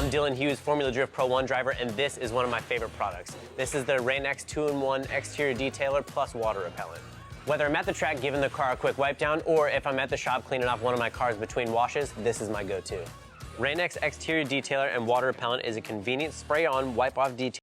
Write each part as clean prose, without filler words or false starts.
I'm Dylan Hughes, Formula Drift Pro 1 driver, and this is one of my favorite products. This is the Rain-X 2-in-1 exterior detailer plus water repellent. Whether I'm at the track giving the car a quick wipe down, or if I'm at the shop cleaning off one of my cars between washes, this is my go-to. Rain-X exterior detailer and water repellent is a convenient spray-on, wipe-off detailer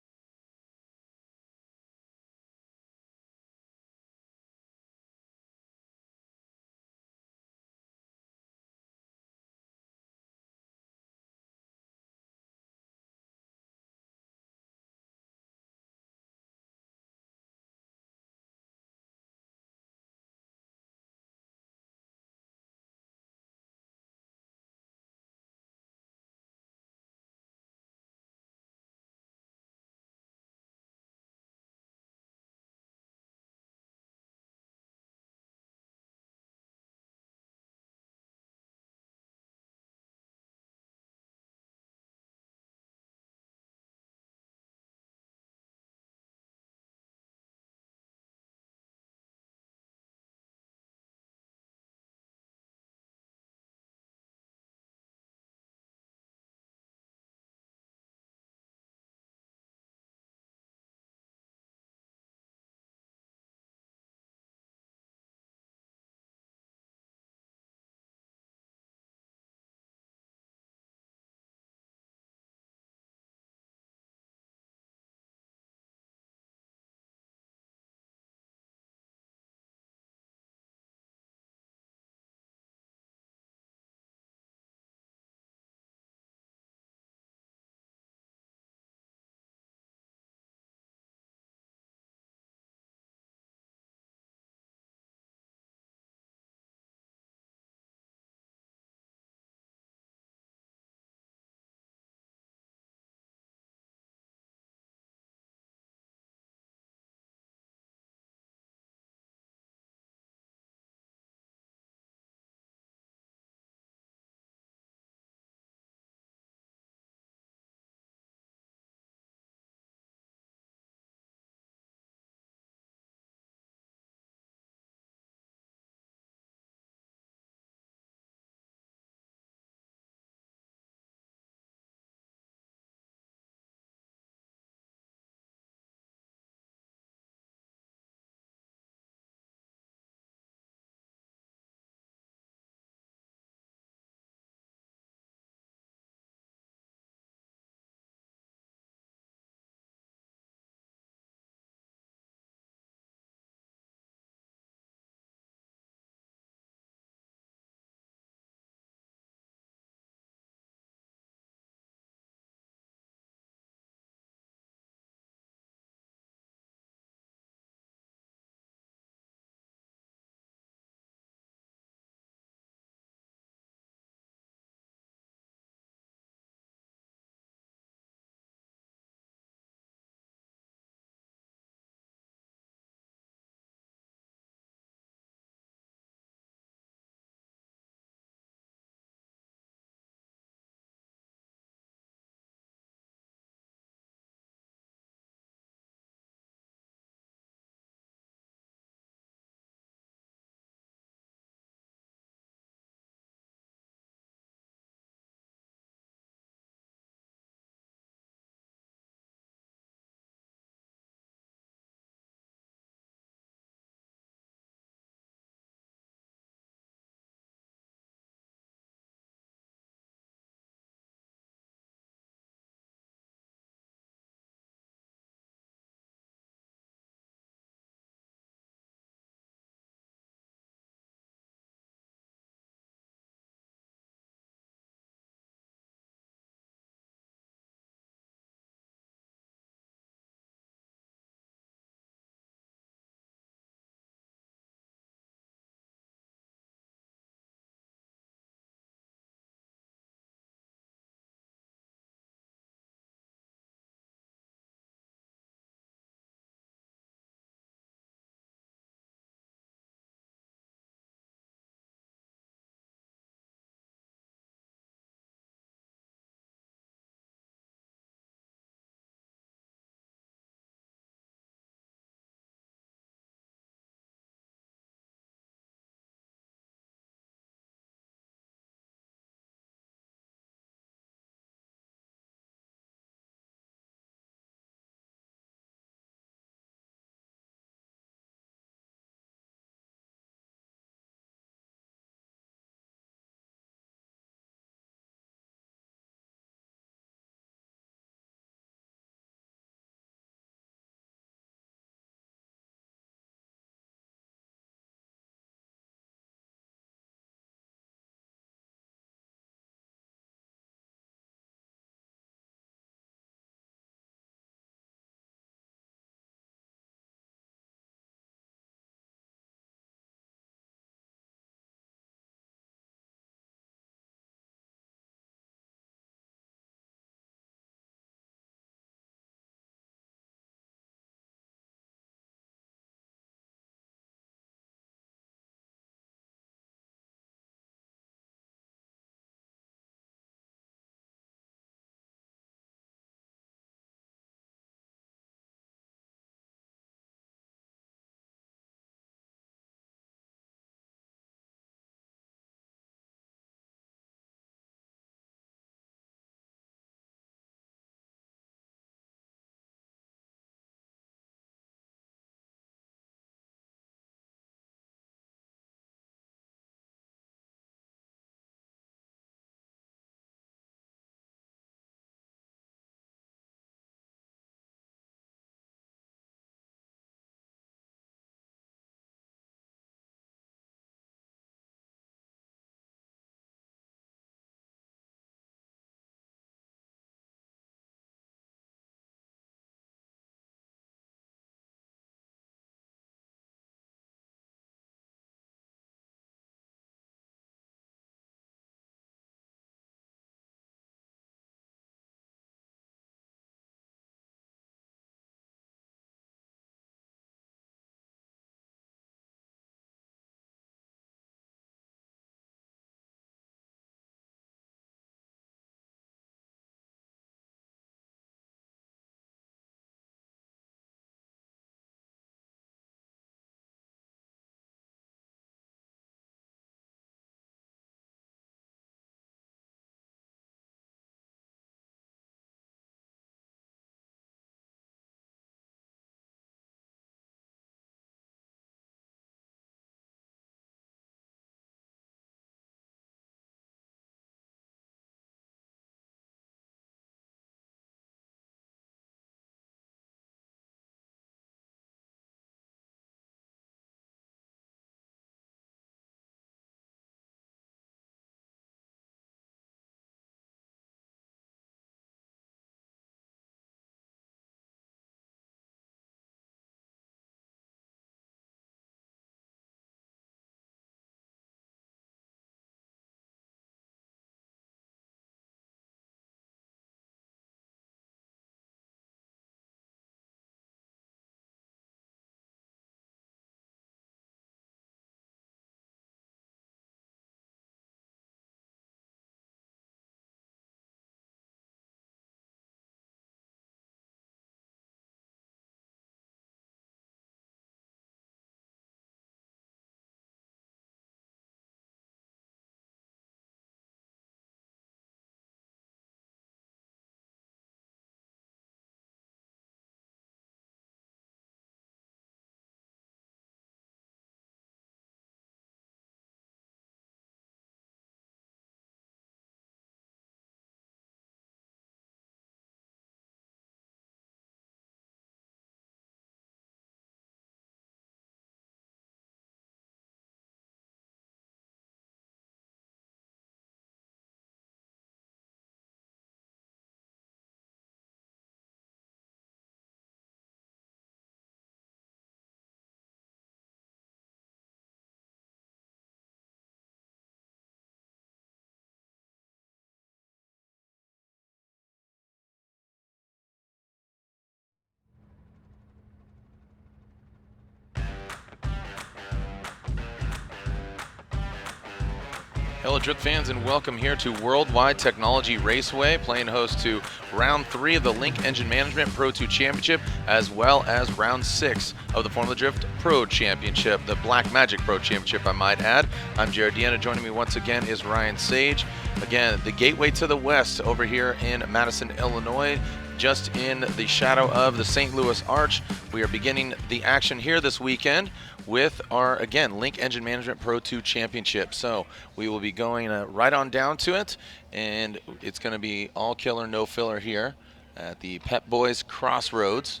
Hello Drift fans and welcome here to Worldwide Technology Raceway, playing host to round 3 of the Link Engine Management Pro 2 Championship, as well as round 6 of the Formula Drift Pro Championship, the Black Magic Pro Championship I might add. I'm Jared Deanna. Joining me once again is Ryan Sage. Again, the gateway to the west over here in Madison, Illinois, just in the shadow of the St. Louis Arch. We are beginning the action here this weekend with our, again, Link Engine Management Pro 2 Championship. So we will be going right on down to it, and it's going to be all killer, no filler here at the Pep Boys Crossroads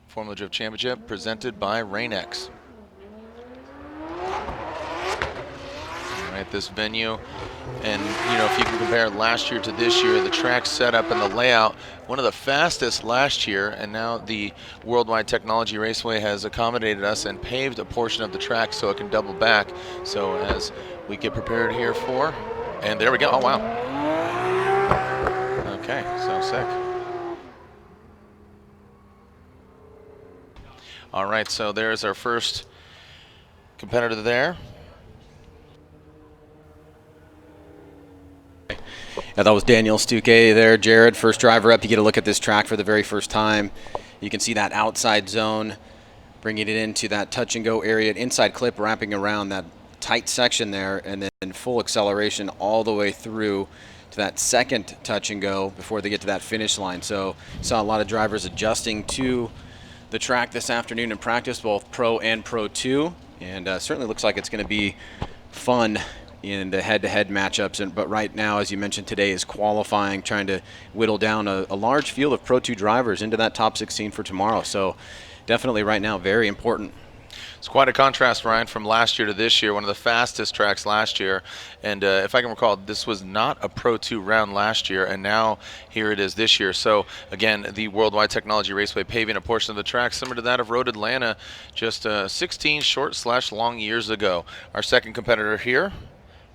Formula Drift Championship presented by Rain-X. All right, this venue, and you know, if you can compare last year to this year, the track setup and the layout, one of the fastest last year, and now the Worldwide Technology Raceway has accommodated us and paved a portion of the track so it can double back. So as we get prepared here for, and there we go, oh wow. Okay, so sick. All right, so there's our first competitor there. Yeah, that was Daniel Stuke there. Jared, first driver up. You get a look at this track for the very first time. You can see that outside zone, bringing it into that touch and go area, inside clip wrapping around that tight section there, and then full acceleration all the way through to that second touch and go before they get to that finish line. So you saw a lot of drivers adjusting to the track this afternoon in practice, both Pro and Pro 2, and certainly looks like it's going to be fun in the head-to-head matchups. But right now, as you mentioned, today is qualifying, trying to whittle down a large field of Pro 2 drivers into that top 16 for tomorrow. So definitely right now very important. It's quite a contrast, Ryan, from last year to this year, one of the fastest tracks last year. And if I can recall, this was not a Pro 2 round last year, and now here it is this year. So again, the Worldwide Technology Raceway paving a portion of the track similar to that of Road Atlanta just 16 short/long years ago. Our second competitor here,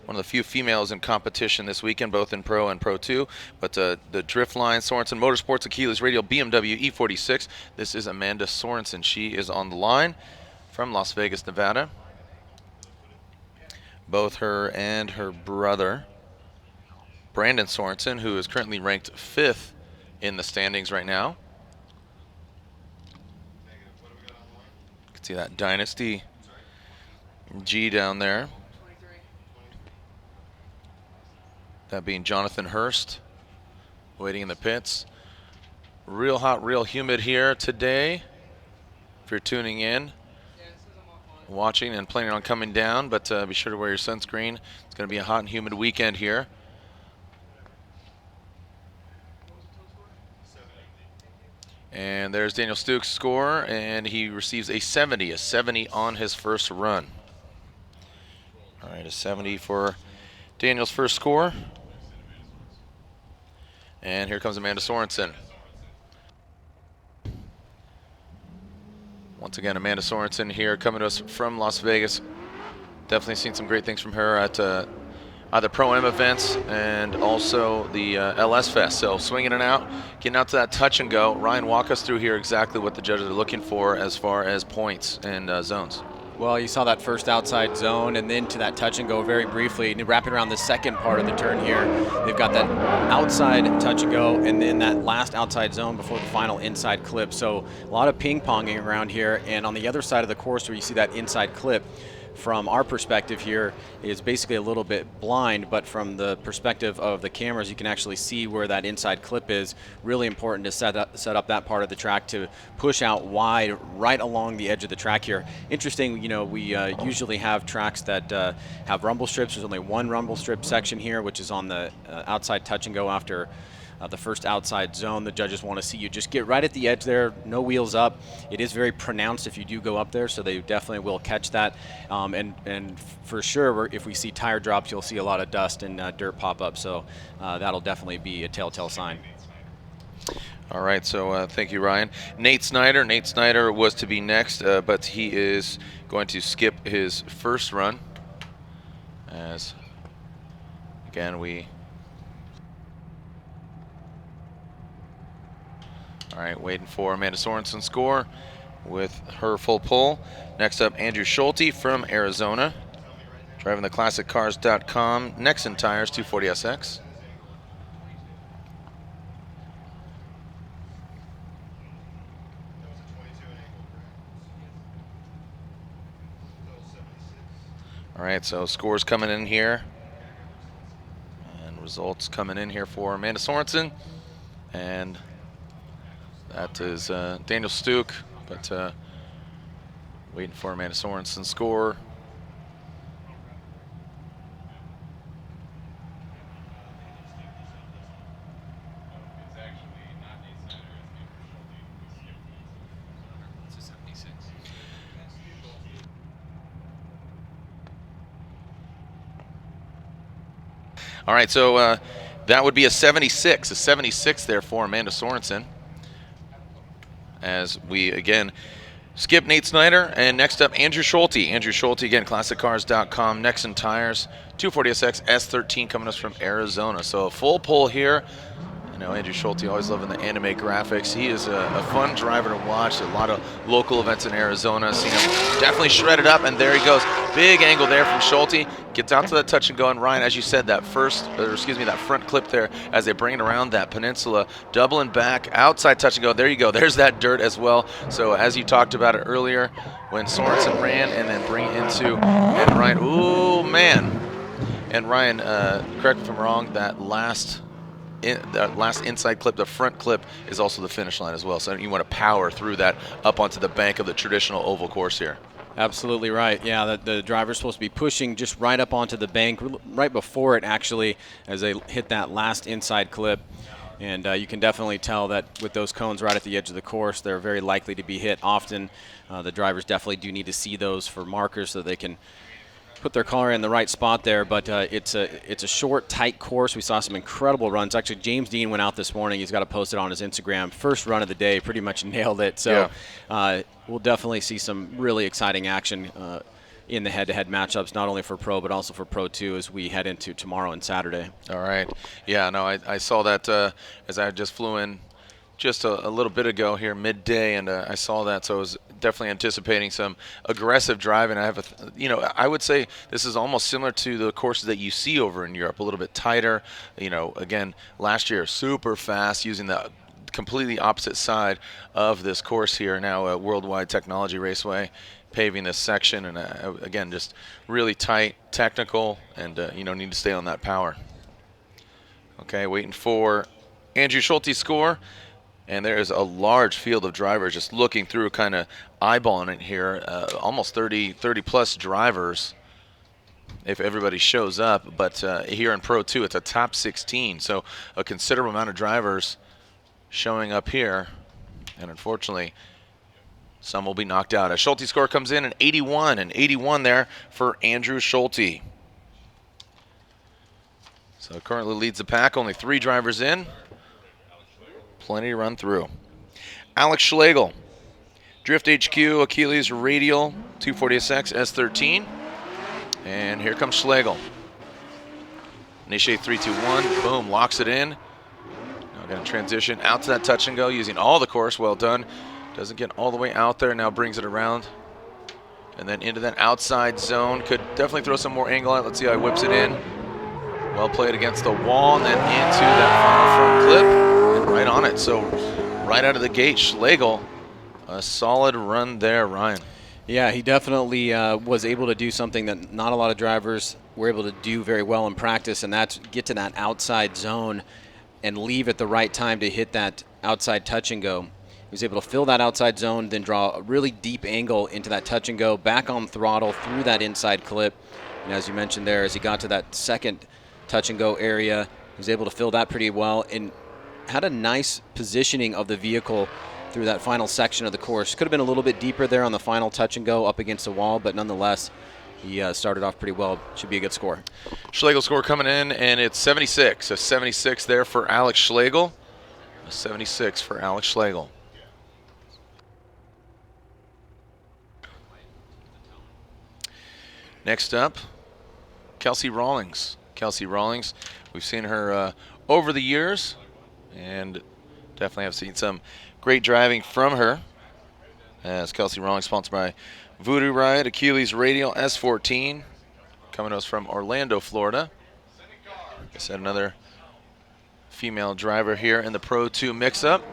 one of the few females in competition this weekend, both in Pro and Pro 2. But the Drift Line, Sorenson Motorsports, Achilles Radial, BMW E46. This is Amanda Sorenson. She is on the line from Las Vegas, Nevada. Both her and her brother, Brandon Sorenson, who is currently ranked 5th in the standings right now. You can see that Dynasty G down there. That being Jonathan Hurst, waiting in the pits. Real hot, real humid here today. If you're tuning in, watching and planning on coming down, but be sure to wear your sunscreen. It's going to be a hot and humid weekend here. And there's Daniel Stuke's score, and he receives a 70 on his first run. All right, a 70 for Daniel's first score. And here comes Amanda Sorenson. Once again, Amanda Sorenson here coming to us from Las Vegas. Definitely seen some great things from her at either Pro-Am events and also the LS Fest. So swinging it out, getting out to that touch and go. Ryan, walk us through here exactly what the judges are looking for as far as points and zones. Well, you saw that first outside zone and then to that touch and go very briefly. And wrapping around the second part of the turn here, they've got that outside touch and go and then that last outside zone before the final inside clip. So a lot of ping-ponging around here. And on the other side of the course where you see that inside clip, from our perspective here is basically a little bit blind, but from the perspective of the cameras, you can actually see where that inside clip is. Really important to set up that part of the track to push out wide right along the edge of the track here. Interesting, you know, we usually have tracks that have rumble strips. There's only one rumble strip section here, which is on the outside touch and go after the first outside zone. The judges want to see you just get right at the edge there, no wheels up. It is very pronounced if you do go up there, so they definitely will catch that. And for sure, if we see tire drops, you'll see a lot of dust and dirt pop up, so that'll definitely be a telltale sign. All right, so thank you, Ryan. Nate Snyder was to be next, but he is going to skip his first run as, again, all right, waiting for Amanda Sorenson's score with her full pull. Next up, Andrew Schulte from Arizona. Driving the ClassicCars.com Nexen tires, 240SX. All right, so scores coming in here. And results coming in here for Amanda Sorenson. And that is Daniel Stuck, but waiting for Amanda Sorenson's score. All right, so that would be a 76 there for Amanda Sorenson. As we, again, skip Nate Snyder, and next up, Andrew Schulte. Andrew Schulte, again, ClassicCars.com, Nexen tires, 240SX S13 coming us from Arizona. So a full pull here. You know, Andrew Schulte, always loving the anime graphics. He is a fun driver to watch. A lot of local events in Arizona. Seen him definitely shredded up, and there he goes. Big angle there from Schulte. Gets out to that touch and go. And Ryan, as you said, that front clip there as they bring it around that peninsula, doubling back, outside touch and go. There you go. There's that dirt as well. So as you talked about it earlier, when Sorenson ran and then bring it into, and Ryan, ooh, man. And Ryan, correct me if I'm wrong, that last inside clip, the front clip, is also the finish line as well. So you want to power through that up onto the bank of the traditional oval course here. Absolutely right. Yeah, the driver's supposed to be pushing just right up onto the bank, right before it actually, as they hit that last inside clip. And you can definitely tell that with those cones right at the edge of the course, they're very likely to be hit often. The drivers definitely do need to see those for markers so they can put their car in the right spot there, but it's a short, tight course. We saw some incredible runs. Actually, James Dean went out this morning. He's got to post it on his Instagram. First run of the day, pretty much nailed it. So we'll definitely see some really exciting action in the head-to-head matchups, not only for Pro, but also for Pro 2 as we head into tomorrow and Saturday. All right. Yeah, no, I saw that as I just flew in just a little bit ago here, midday, and I saw that, so I was definitely anticipating some aggressive driving. I have I would say this is almost similar to the courses that you see over in Europe, a little bit tighter. You know, again, last year super fast, using the completely opposite side of this course here. Now a Worldwide Technology Raceway paving this section, and again, just really tight, technical, and need to stay on that power. Okay, waiting for Andrew Schulte's score. And there is a large field of drivers just looking through, kind of eyeballing it here. Almost 30-plus drivers if everybody shows up. But here in Pro 2, it's a top 16. So a considerable amount of drivers showing up here. And unfortunately, some will be knocked out. A Schulte score comes in an 81. An 81 there for Andrew Schulte. So currently leads the pack. Only 3 drivers in. Plenty to run through. Alex Slagle, Drift HQ, Achilles Radial, 240SX, S13. And here comes Slagle. Initiate 3, 2, 1. Boom, locks it in. Now going to transition out to that touch and go using all the course. Well done. Doesn't get all the way out there. Now brings it around. And then into that outside zone. Could definitely throw some more angle out. Let's see how he whips it in. Well played against the wall, and then into that final front clip. Right on it. So right out of the gate, Slagle, a solid run there, Ryan. Yeah, he definitely was able to do something that not a lot of drivers were able to do very well in practice, and that's get to that outside zone and leave at the right time to hit that outside touch and go. He was able to fill that outside zone, then draw a really deep angle into that touch and go, back on throttle through that inside clip. And as you mentioned there, as he got to that second touch and go area, he was able to fill that pretty well and had a nice positioning of the vehicle through that final section of the course. Could have been a little bit deeper there on the final touch and go up against the wall, but nonetheless, he started off pretty well. Should be a good score. Slagle score coming in, and it's 76. A 76 there for Alex Slagle. A 76 for Alex Slagle. Next up, Kelsey Rowlings. Kelsey Rowlings, we've seen her over the years, and definitely have seen some great driving from her. As Kelsey Rowlings, sponsored by Voodoo Ride, Achilles Radial, S14. coming to us from Orlando, Florida. I said another female driver here in the Pro 2 mix-up.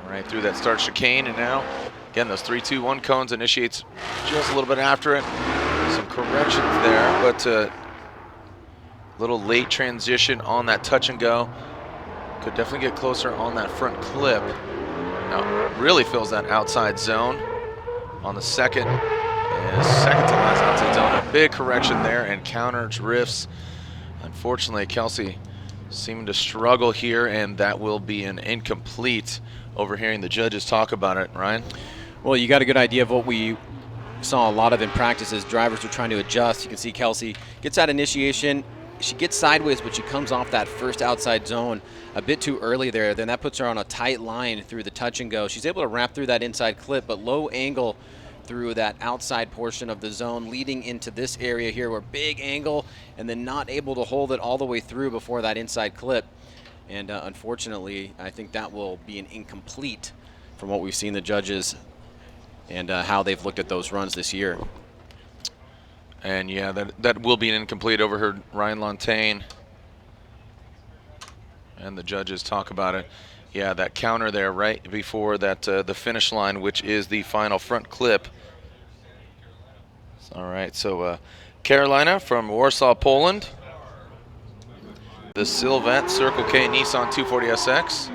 Right through that start chicane, and now, again, those 3-2-1 cones initiates just a little bit after it. Some corrections there, but a little late transition on that touch and go. Could definitely get closer on that front clip. Now, really fills that outside zone on the second to last outside zone. A big correction there and counter drifts. Unfortunately, Kelsey seeming to struggle here, and that will be an incomplete. Overhearing the judges talk about it, Ryan. Well, you got a good idea of what we saw a lot of in practice as drivers are trying to adjust. You can see Kelsey gets that initiation. She gets sideways, but she comes off that first outside zone a bit too early there. Then that puts her on a tight line through the touch and go. She's able to wrap through that inside clip, but low angle through that outside portion of the zone leading into this area here where big angle and then not able to hold it all the way through before that inside clip. And unfortunately, I think that will be an incomplete from what we've seen the judges and how they've looked at those runs this year. And yeah, that will be an incomplete. Overheard Ryan Lontaine and the judges talk about it. Yeah, that counter there right before that the finish line, which is the final front clip. All right, so Karolina from Warsaw, Poland. The Sylvette Circle K Nissan 240SX.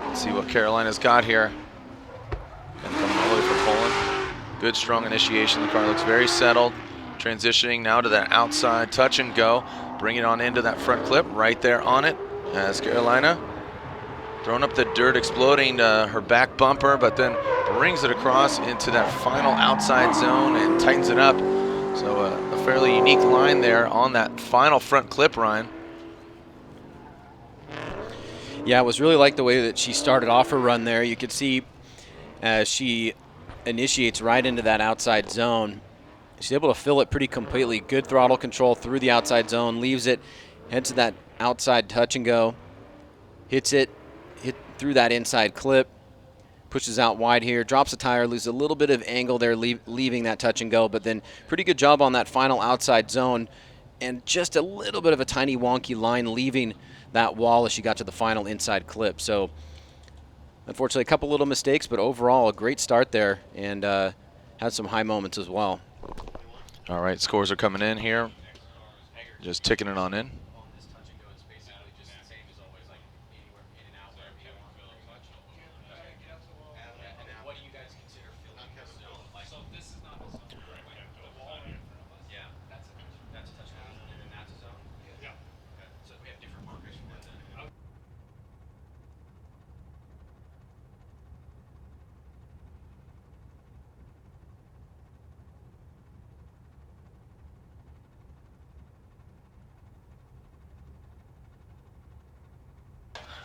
Let's see what Karolina's got here. Coming all the way from Poland. Good, strong initiation. The car looks very settled. Transitioning now to that outside touch and go. Bring it on into that front clip. Right there on it as Karolina. Throwing up the dirt, exploding her back bumper, but then brings it across into that final outside zone and tightens it up. So a fairly unique line there on that final front clip, Ryan. Yeah, it was really like the way that she started off her run there. You could see as she initiates right into that outside zone, she's able to fill it pretty completely. Good throttle control through the outside zone, leaves it, heads to that outside touch and go, hit through that inside clip, pushes out wide here, drops a tire, loses a little bit of angle there, leaving that touch and go, but then pretty good job on that final outside zone, and just a little bit of a tiny wonky line leaving that wall as she got to the final inside clip. So unfortunately, a couple little mistakes, but overall a great start there, and had some high moments as well. All right, scores are coming in here. Just ticking it on in.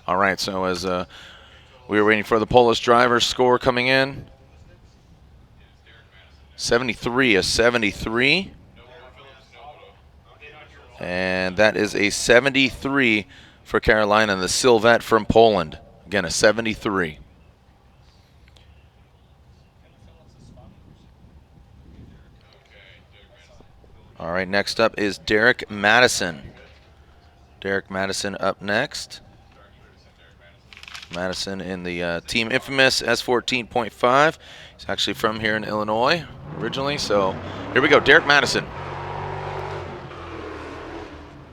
All right, so as we were waiting for the Polish driver's score coming in, 73, a 73. And that is a 73 for Karolina, the Sylvette from Poland. Again, a 73. All right, next up is Derek Madison. Derek Madison up next. Madison in the Team Infamous S14.5. He's actually from here in Illinois originally. So here we go, Derek Madison.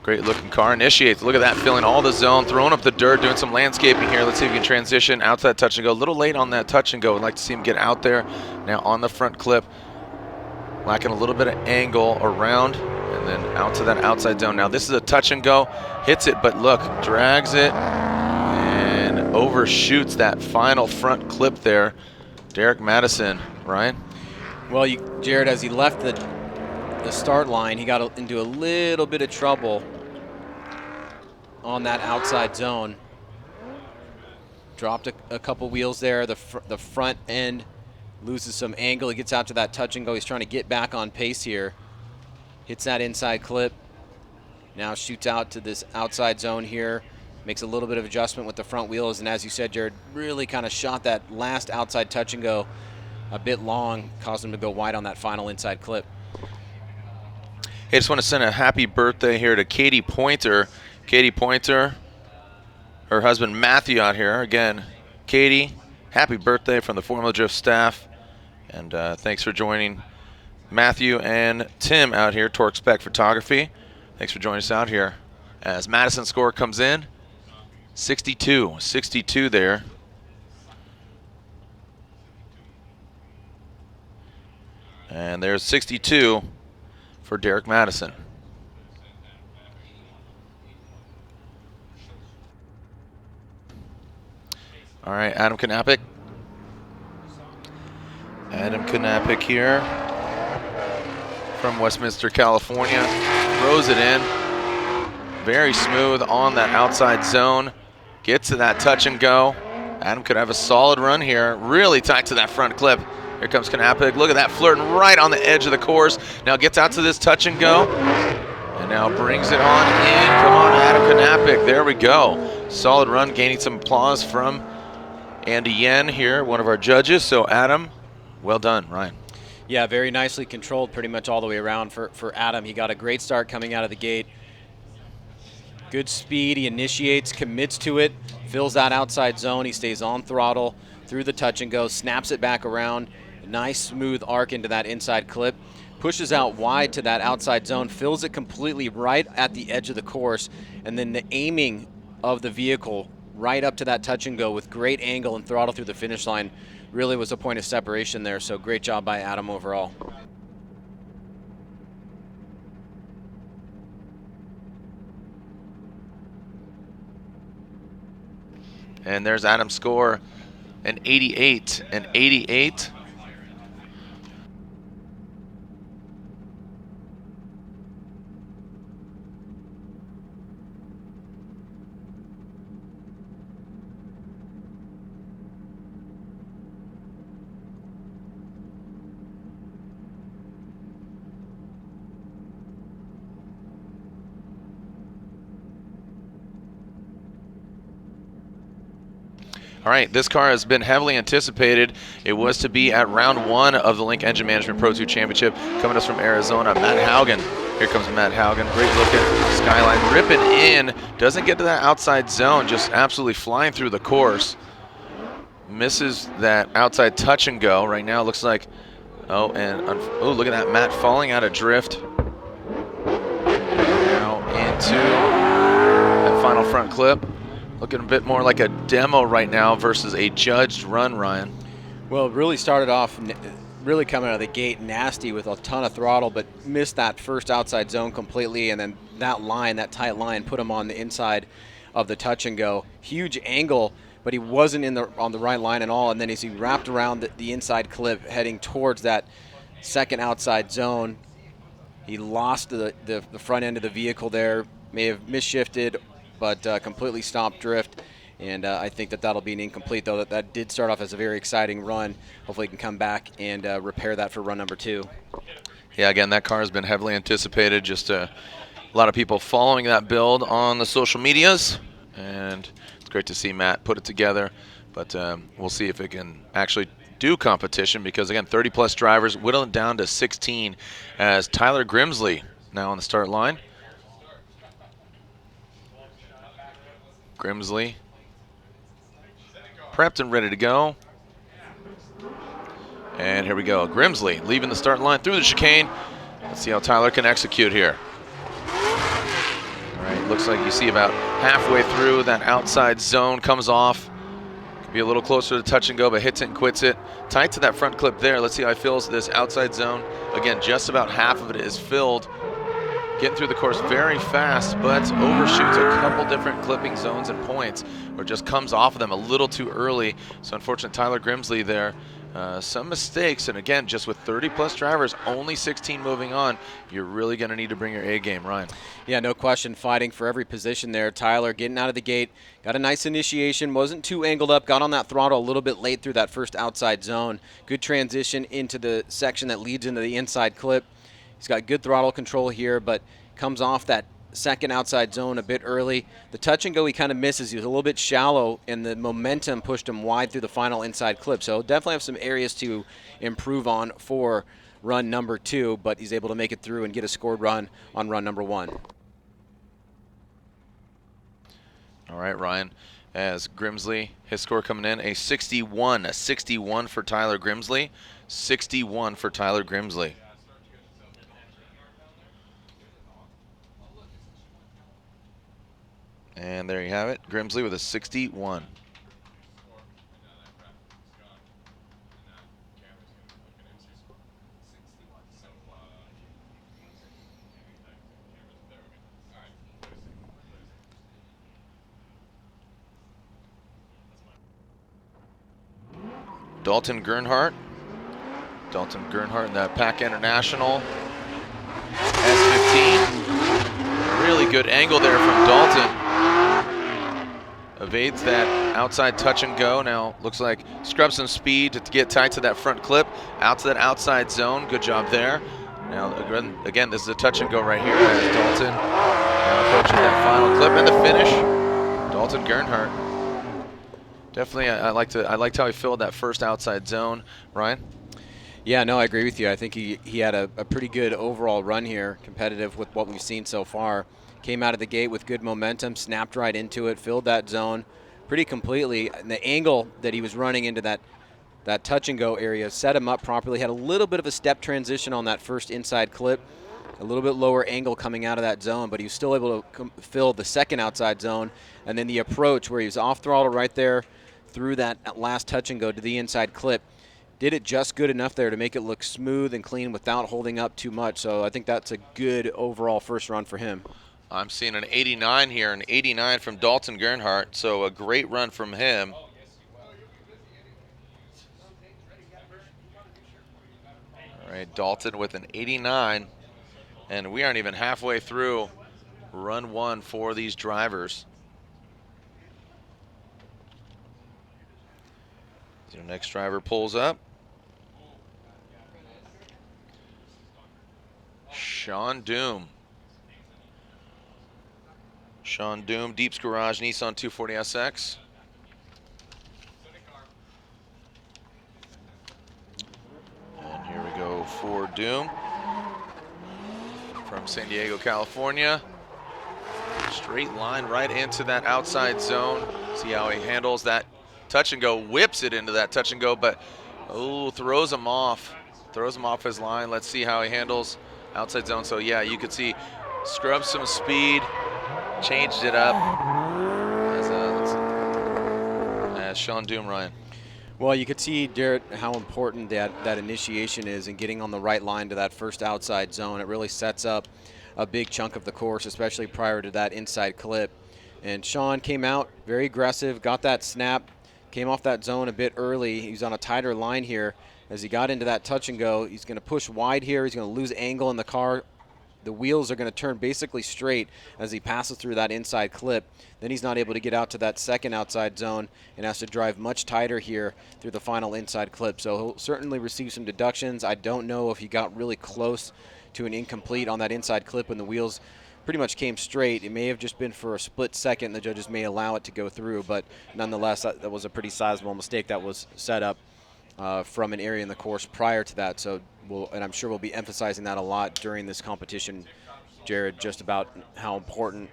Great looking car, initiates. Look at that, filling all the zone, throwing up the dirt, doing some landscaping here. Let's see if we can transition out to that touch and go. A little late on that touch and go. I'd like to see him get out there. Now on the front clip, lacking a little bit of angle around and then out to that outside zone. Now this is a touch and go, hits it, but look, drags it and overshoots that final front clip there. Derek Madison, Ryan? Well, Jared, as he left the start line, he got into a little bit of trouble on that outside zone. Dropped a couple wheels there. The front end loses some angle. He gets out to that touch and go. He's trying to get back on pace here. Hits that inside clip. Now shoots out to this outside zone here. Makes a little bit of adjustment with the front wheels. And as you said, Jared, really kind of shot that last outside touch and go a bit long, caused him to go wide on that final inside clip. Hey, just want to send a happy birthday here to Katie Pointer. Katie Pointer, her husband Matthew out here. Again, Katie, happy birthday from the Formula Drift staff. And thanks for joining Matthew and Tim out here, Torque Spec Photography. Thanks for joining us out here as Madison score comes in. 62 there. And there's 62 for Derek Madison. All right, Adam Knapik. Adam Knapik here from Westminster, California. Throws it in. Very smooth on that outside zone. Gets to that touch and go. Adam could have a solid run here. Really tight to that front clip. Here comes Knapik. Look at that, flirting right on the edge of the course. Now gets out to this touch and go. And now brings it on in. Come on, Adam Knapik. There we go. Solid run, gaining some applause from Andy Yen here, one of our judges. So Adam, well done, Ryan. Yeah, very nicely controlled pretty much all the way around for Adam. He got a great start coming out of the gate. Good speed, he initiates, commits to it, fills that outside zone. He stays on throttle through the touch and go, snaps it back around. Nice smooth arc into that inside clip. Pushes out wide to that outside zone, fills it completely right at the edge of the course, and then the aiming of the vehicle right up to that touch and go with great angle and throttle through the finish line really was a point of separation there. So great job by Adam overall. And there's Adam's score, an 88, an 88. All right, this car has been heavily anticipated. It was to be at round 1 of the Link Engine Management Pro 2 Championship. Coming to us from Arizona, Matt Haugen. Here comes Matt Haugen. Great looking skyline, ripping in. Doesn't get to that outside zone, just absolutely flying through the course. Misses that outside touch and go. Right now, it looks like, oh, look at that, Matt falling out of drift. Now into that final front clip. Looking a bit more like a demo right now versus a judged run, Ryan. Well, it really started off really coming out of the gate nasty with a ton of throttle, but missed that first outside zone completely, and then that line, that tight line, put him on the inside of the touch and go. Huge angle, but he wasn't on the right line at all, and then as he wrapped around the inside clip heading towards that second outside zone, he lost the front end of the vehicle there, may have misshifted, but completely stopped drift, and I think that'll be an incomplete, though. That did start off as a very exciting run. Hopefully he can come back and repair that for run number 2. Yeah, again, that car has been heavily anticipated. Just a lot of people following that build on the social medias, and it's great to see Matt put it together, but we'll see if it can actually do competition, because, again, 30-plus drivers, whittling down to 16 as Tyler Grimsley now on the start line. Grimsley prepped and ready to go. And here we go. Grimsley leaving the start line through the chicane. Let's see how Tyler can execute here. All right, looks like you see about halfway through that outside zone comes off. Could be a little closer to touch and go, but hits it and quits it. Tight to that front clip there. Let's see how he fills this outside zone. Again, just about half of it is filled. Getting through the course very fast, but overshoots a couple different clipping zones and points, or just comes off of them a little too early. So unfortunately, Tyler Grimsley there, some mistakes, and again, just with 30-plus drivers, only 16 moving on, you're really going to need to bring your A game, Ryan. Yeah, no question, fighting for every position there. Tyler getting out of the gate, got a nice initiation, wasn't too angled up, got on that throttle a little bit late through that first outside zone. Good transition into the section that leads into the inside clip. He's got good throttle control here, but comes off that second outside zone a bit early. The touch and go he kind of misses. He was a little bit shallow, and the momentum pushed him wide through the final inside clip. So definitely have some areas to improve on for run number 2, but he's able to make it through and get a scored run on run number 1. All right, Ryan, as Grimsley, his score coming in, a 61. A 61 for Tyler Grimsley. 61 for Tyler Grimsley. And there you have it, Grimsley with a 61. Dalton Gernhart. Dalton Gernhart in that Pack International. S15. Really good angle there from Dalton. Evades that outside touch and go. Now looks like scrubs some speed to get tight to that front clip. Out to that outside zone. Good job there. Now again, this is a touch and go right here as Dalton now approaching that final clip and the finish. Dalton Gernhart. Definitely, I liked how he filled that first outside zone. Ryan? Yeah, no, I agree with you. I think he had a pretty good overall run here, competitive with what we've seen so far. Came out of the gate with good momentum, snapped right into it, filled that zone pretty completely. And the angle that he was running into that touch and go area set him up properly. Had a little bit of a step transition on that first inside clip, a little bit lower angle coming out of that zone, but he was still able to fill the second outside zone. And then the approach where he was off throttle right there through that last touch and go to the inside clip. Did it just good enough there to make it look smooth and clean without holding up too much. So I think that's a good overall first run for him. I'm seeing an 89 here, an 89 from Dalton Gernhart, so a great run from him. All right, Dalton with an 89, and we aren't even halfway through run 1 for these drivers. Your next driver pulls up. Shaun Doom. Shaun Doom, Deep's Garage Nissan 240SX. And here we go for Doom from San Diego, California. Straight line right into that outside zone. See how he handles that touch and go, whips it into that touch and go, but throws him off his line. Let's see how he handles outside zone. So yeah, you could see scrubbed some speed, changed it up as Shaun Doom. Ryan. Well, you could see, Garrett, how important that initiation is in getting on the right line to that first outside zone. It really sets up a big chunk of the course, especially prior to that inside clip. And Shaun came out very aggressive, got that snap, came off that zone a bit early. He's on a tighter line here. As he got into that touch and go, he's going to push wide here. He's going to lose angle in the car. The wheels are going to turn basically straight as he passes through that inside clip. Then he's not able to get out to that second outside zone and has to drive much tighter here through the final inside clip. So he'll certainly receive some deductions. I don't know if he got really close to an incomplete on that inside clip when the wheels pretty much came straight. It may have just been for a split second. The judges may allow it to go through, but nonetheless, that was a pretty sizable mistake that was set up from an area in the course prior to that. So and I'm sure we'll be emphasizing that a lot during this competition, Jared, just about how important.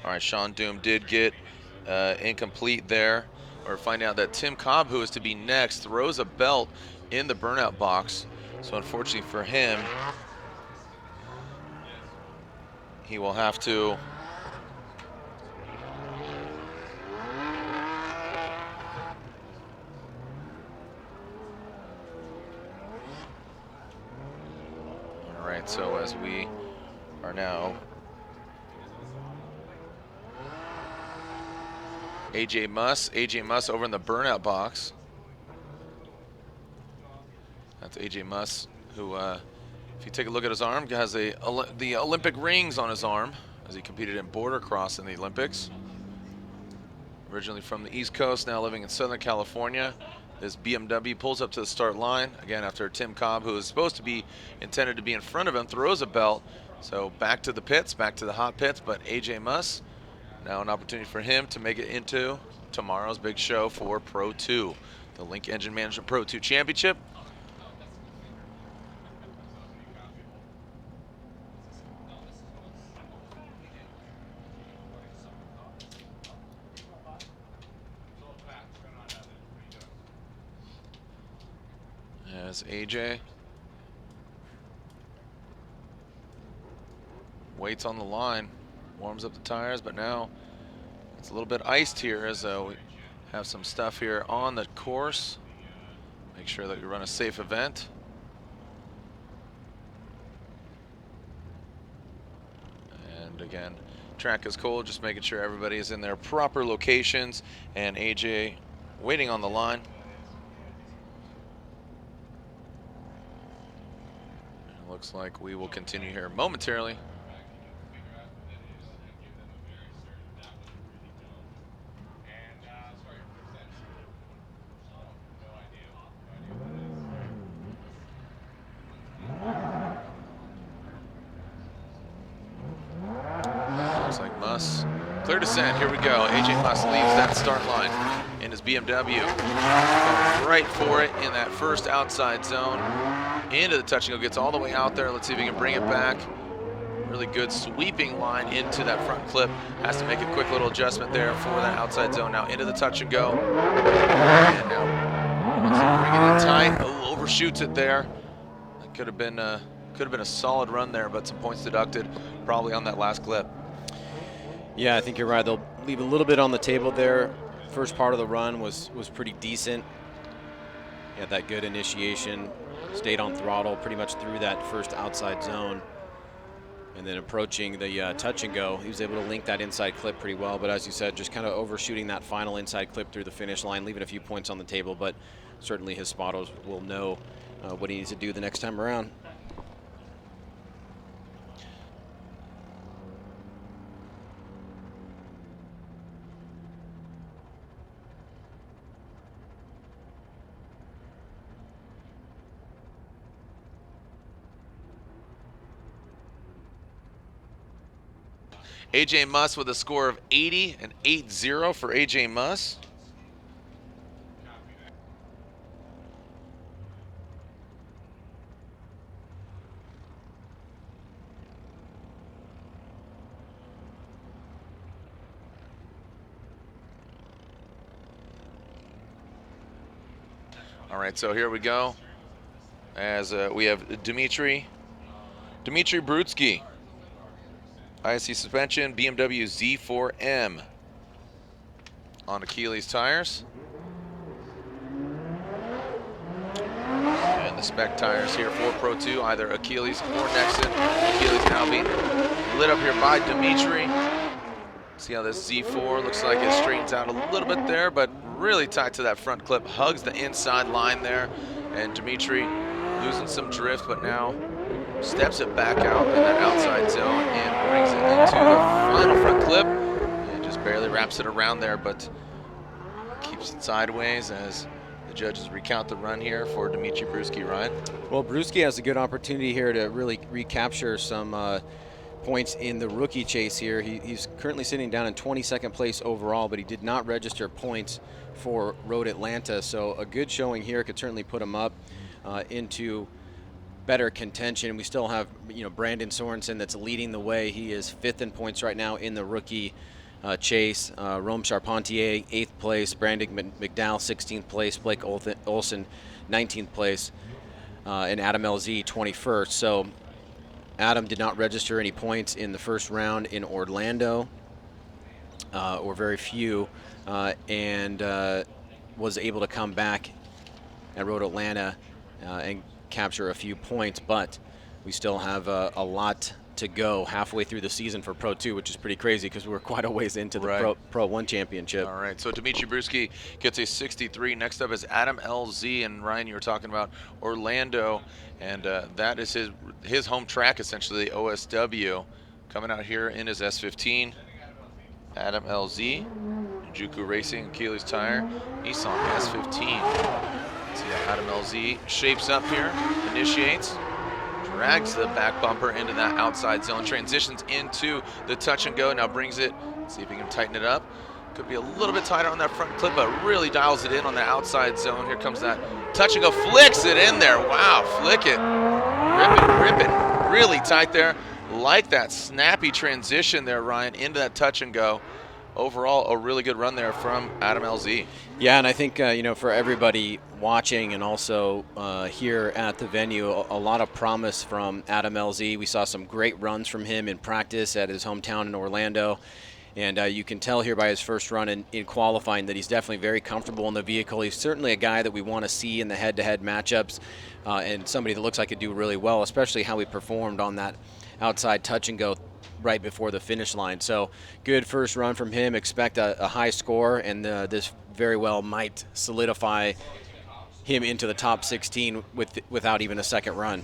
All right, Shaun Doom did get incomplete there. Or find out that Tim Cobb, who is to be next, throws a belt in the burnout box. So unfortunately for him, he will have to all right, so as we are now AJ Muss over in the burnout box. That's AJ Muss, who, if you take a look at his arm, has the Olympic rings on his arm as he competed in border cross in the Olympics. Originally from the East Coast, now living in Southern California. This BMW pulls up to the start line, again after Tim Cobb, who is supposed to be intended to be in front of him, throws a belt. So back to the pits, back to the hot pits, but AJ Muss, now an opportunity for him to make it into tomorrow's big show for Pro 2, the Link Engine Management Pro 2 Championship. As AJ waits on the line, warms up the tires, but now it's a little bit iced here as we have some stuff here on the course. Make sure that you run a safe event. And again, track is cold, just making sure everybody is in their proper locations, and AJ waiting on the line. Looks like we will continue here momentarily. Looks like Muss. Clear descent, here we go. AJ Muss leaves that start line in his BMW. Going right for it in that first outside zone. Into the touch and go, gets all the way out there. Let's see if he can bring it back. Really good sweeping line into that front clip. Has to make a quick little adjustment there for that outside zone. Now into the touch and go. And now wants to bring it in tight. Oh, overshoots it there. That could have been a solid run there, but some points deducted probably on that last clip. Yeah, I think you're right. They'll leave a little bit on the table there. First part of the run was pretty decent. He had that good initiation. Stayed on throttle pretty much through that first outside zone. And then approaching the touch and go, he was able to link that inside clip pretty well. But as you said, just kind of overshooting that final inside clip through the finish line, leaving a few points on the table. But certainly his spotters will know what he needs to do the next time around. AJ Muss with a score of 80 and 8-0 for AJ Muss. All right, so here we go. As we have Dmitriy Brutskiy. ISC suspension, BMW Z4M on Achilles tires. And the spec tires here for Pro 2, either Achilles or Nexon. Achilles now being lit up here by Dmitriy. See how this Z4 looks like it straightens out a little bit there, but really tight to that front clip, hugs the inside line there. And Dmitriy losing some drift, but now steps it back out in that outside zone and brings it into the final front clip. And just barely wraps it around there, but keeps it sideways as the judges recount the run here for Dmitriy Brutskiy, Ryan. Well, Brutskiy has a good opportunity here to really recapture some points in the rookie chase here. He's currently sitting down in 22nd place overall, but he did not register points for Road Atlanta. So a good showing here could certainly put him up into better contention. We still have, Brandon Sorenson that's leading the way. He is 5th in points right now in the rookie chase. Rome Charpentier, 8th place. Brandon McDowell, 16th place. Blake Olson, 19th place. And Adam LZ, 21st. So Adam did not register any points in the first round in Orlando, or very few, and was able to come back at Road Atlanta and capture a few points, but we still have a lot to go halfway through the season for Pro 2, which is pretty crazy because we're quite a ways into the Pro 1 championship. All right, so Dmitriy Brutskiy gets a 63. Next up is Adam LZ, and Ryan, you were talking about Orlando, and that is his home track, essentially, OSW, coming out here in his S15. Adam LZ Juku Racing, Achilles tire, Nissan S15. See how Adam LZ shapes up here, initiates, drags the back bumper into that outside zone, transitions into the touch and go, now brings it, see if he can tighten it up. Could be a little bit tighter on that front clip, but really dials it in on the outside zone. Here comes that touch and go, flicks it in there. Wow, flick it, rip it, really tight there. Like that snappy transition there, Ryan, into that touch and go. Overall, a really good run there from Adam LZ. Yeah, and I think, you know, for everybody watching and also here at the venue, a lot of promise from Adam LZ. We saw some great runs from him in practice at his hometown in Orlando. And you can tell here by his first run in qualifying that he's definitely very comfortable in the vehicle. He's certainly a guy that we want to see in the head-to-head matchups and somebody that looks like he'd do really well, especially how he performed on that outside touch and go right before the finish line. So good first run from him. Expect a high score, and this very well might solidify him into the top 16 without even a second run.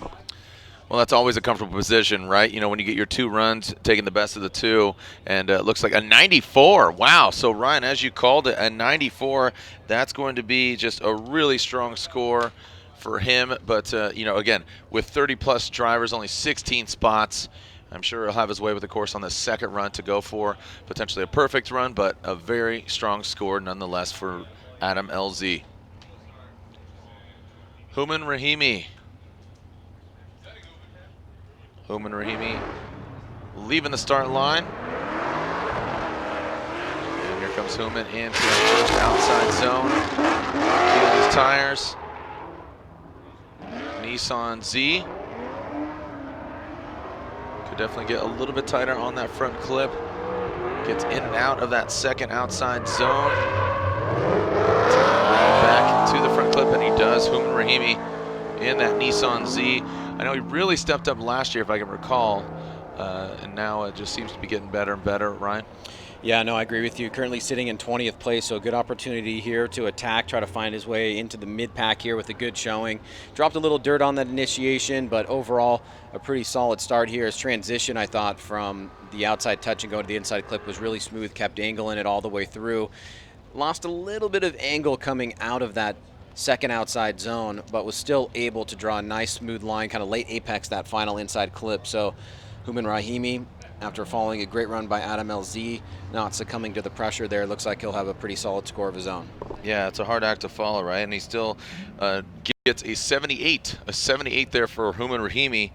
Well, that's always a comfortable position, right? You know, when you get your 2 runs, taking the best of the 2, and it looks like a 94. Wow. So, Ryan, as you called it, a 94, that's going to be just a really strong score for him. But, you know, again, with 30-plus drivers, only 16 spots, I'm sure he'll have his way with the course on the second run to go for potentially a perfect run, but a very strong score nonetheless for Adam LZ. Hooman Rahimi. Hooman Rahimi leaving the start line. And here comes Hooman into the first outside zone. Achilles tires. Nissan Z. Could definitely get a little bit tighter on that front clip. Gets in and out of that second outside zone. Back to the front clip, and he does. Hooman Rahimi in that Nissan Z. I know he really stepped up last year, if I can recall, and now it just seems to be getting better and better. Ryan? Yeah, no, I agree with you. Currently sitting in 20th place, so a good opportunity here to attack, try to find his way into the mid-pack here with a good showing. Dropped a little dirt on that initiation, but overall a pretty solid start here. His transition, I thought, from the outside touch and go to the inside clip was really smooth, kept angling it all the way through. Lost a little bit of angle coming out of that second outside zone, but was still able to draw a nice smooth line, kind of late apex that final inside clip. So Hooman Rahimi, after following a great run by Adam LZ, not succumbing to the pressure there, looks like he'll have a pretty solid score of his own. Yeah, it's a hard act to follow, right? And he still gets a 78. A 78 there for Hooman Rahimi,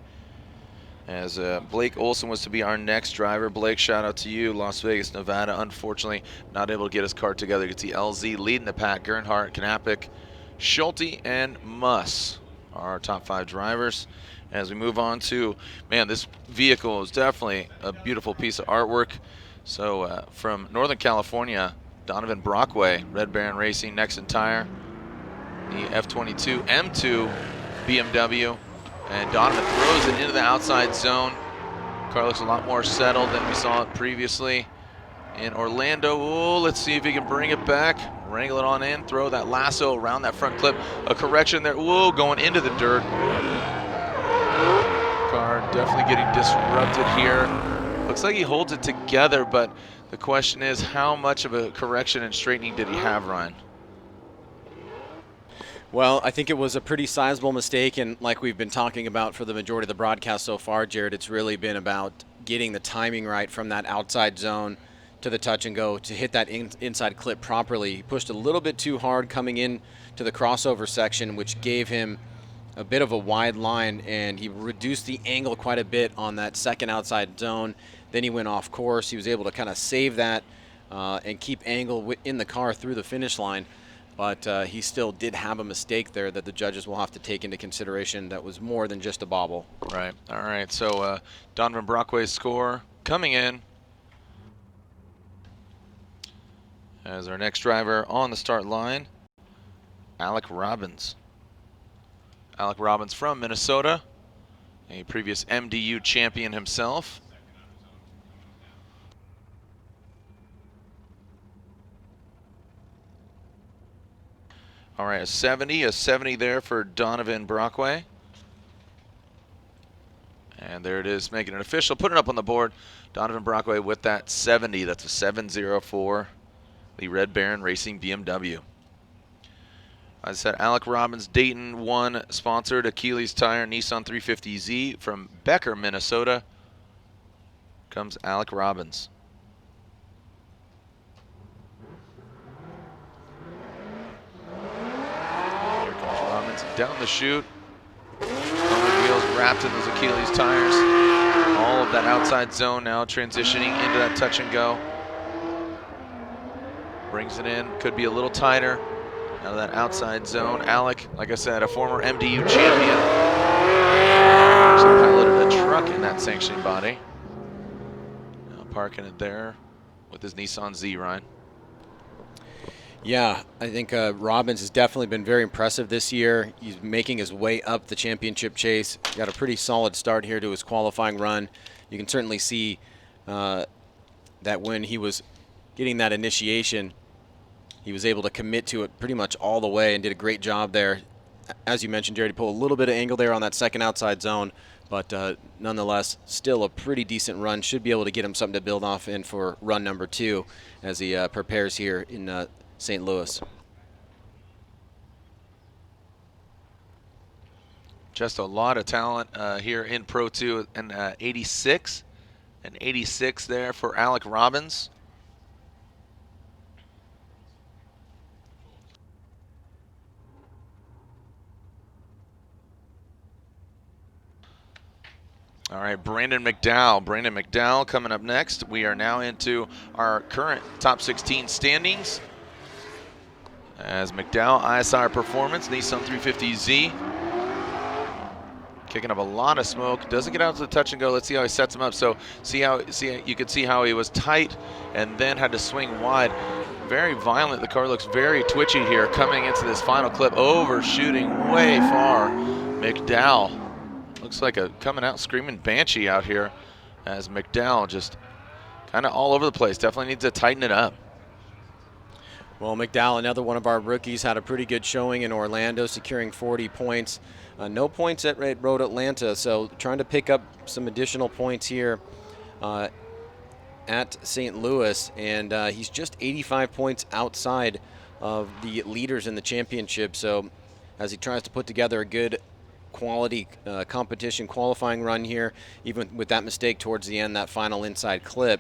as Blake Olson was to be our next driver. Blake, shout out to you. Las Vegas, Nevada, unfortunately not able to get his car together. You can see LZ leading the pack. Gernhart, Knapik, Schulte, and Muss are our top 5 drivers. As we move on to, man, this vehicle is definitely a beautiful piece of artwork. So from Northern California, Donovan Brockway, Red Baron Racing, Nexon Tire, the F22 M2 BMW, and Donovan throws it into the outside zone. Car looks a lot more settled than we saw it previously in Orlando. Oh, let's see if he can bring it back. Wrangle it on in, throw that lasso around that front clip. A correction there, whoa, going into the dirt. Car definitely getting disrupted here. Looks like he holds it together, but the question is, how much of a correction and straightening did he have, Ryan? Well, I think it was a pretty sizable mistake, and like we've been talking about for the majority of the broadcast so far, Jared, it's really been about getting the timing right from that outside zone to the touch and go to hit that inside clip properly. He pushed a little bit too hard coming in to the crossover section, which gave him a bit of a wide line, and he reduced the angle quite a bit on that second outside zone. Then he went off course. He was able to kind of save that and keep angle in the car through the finish line, but he still did have a mistake there that the judges will have to take into consideration that was more than just a bobble. Right. All right. So Donovan Brockway's score coming in as our next driver on the start line, Alec Robbins. Alec Robbins from Minnesota, a previous MDU champion himself. All right, a 70 there for Donovan Brockway. And there it is, making it official, putting it up on the board. Donovan Brockway with that 70, that's a 7-0 for the Red Baron Racing BMW. I said Alec Robbins, Dayton 1 sponsored Achilles Tire Nissan 350Z from Becker, Minnesota. Comes Alec Robbins. Here comes Robbins down the chute. Wheels wrapped in those Achilles tires. All of that outside zone now transitioning into that touch and go. Brings it in, could be a little tighter. Out of that outside zone. Alec, like I said, a former MDU champion. Actually piloted a truck in that sanctioning body. Now parking it there with his Nissan Z, Ryan. Yeah, I think Robbins has definitely been very impressive this year. He's making his way up the championship chase. Got a pretty solid start here to his qualifying run. You can certainly see that when he was getting that initiation, he was able to commit to it pretty much all the way and did a great job there. As you mentioned, Jared, he pulled a little bit of angle there on that second outside zone, but nonetheless, still a pretty decent run. Should be able to get him something to build off in for run number 2 as he prepares here in St. Louis. Just a lot of talent here in Pro 2, and 86. An 86 there for Alec Robbins. All right, Brandon McDowell. Brandon McDowell coming up next. We are now into our current top 16 standings. As McDowell, ISR Performance, Nissan 350Z. Kicking up a lot of smoke. Doesn't get out to the touch and go. Let's see how he sets him up. So you could see how he was tight and then had to swing wide. Very violent. The car looks very twitchy here coming into this final clip. Overshooting way far. McDowell. Looks like a coming out screaming banshee out here as McDowell just kind of all over the place. Definitely needs to tighten it up. Well, McDowell, another one of our rookies, had a pretty good showing in Orlando, securing 40 points. No points at Road Atlanta, so trying to pick up some additional points here at St. Louis, and he's just 85 points outside of the leaders in the championship. So as he tries to put together a good quality competition qualifying run here, even with that mistake towards the end, that final inside clip,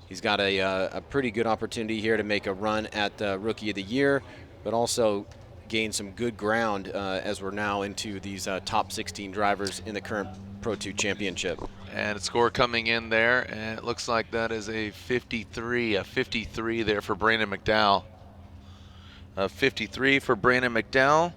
he's got a pretty good opportunity here to make a run at Rookie of the Year, but also gain some good ground as we're now into these top 16 drivers in the current Pro 2 championship. And a score coming in there, and it looks like that is a 53 there for Brandon McDowell. A 53 for Brandon McDowell.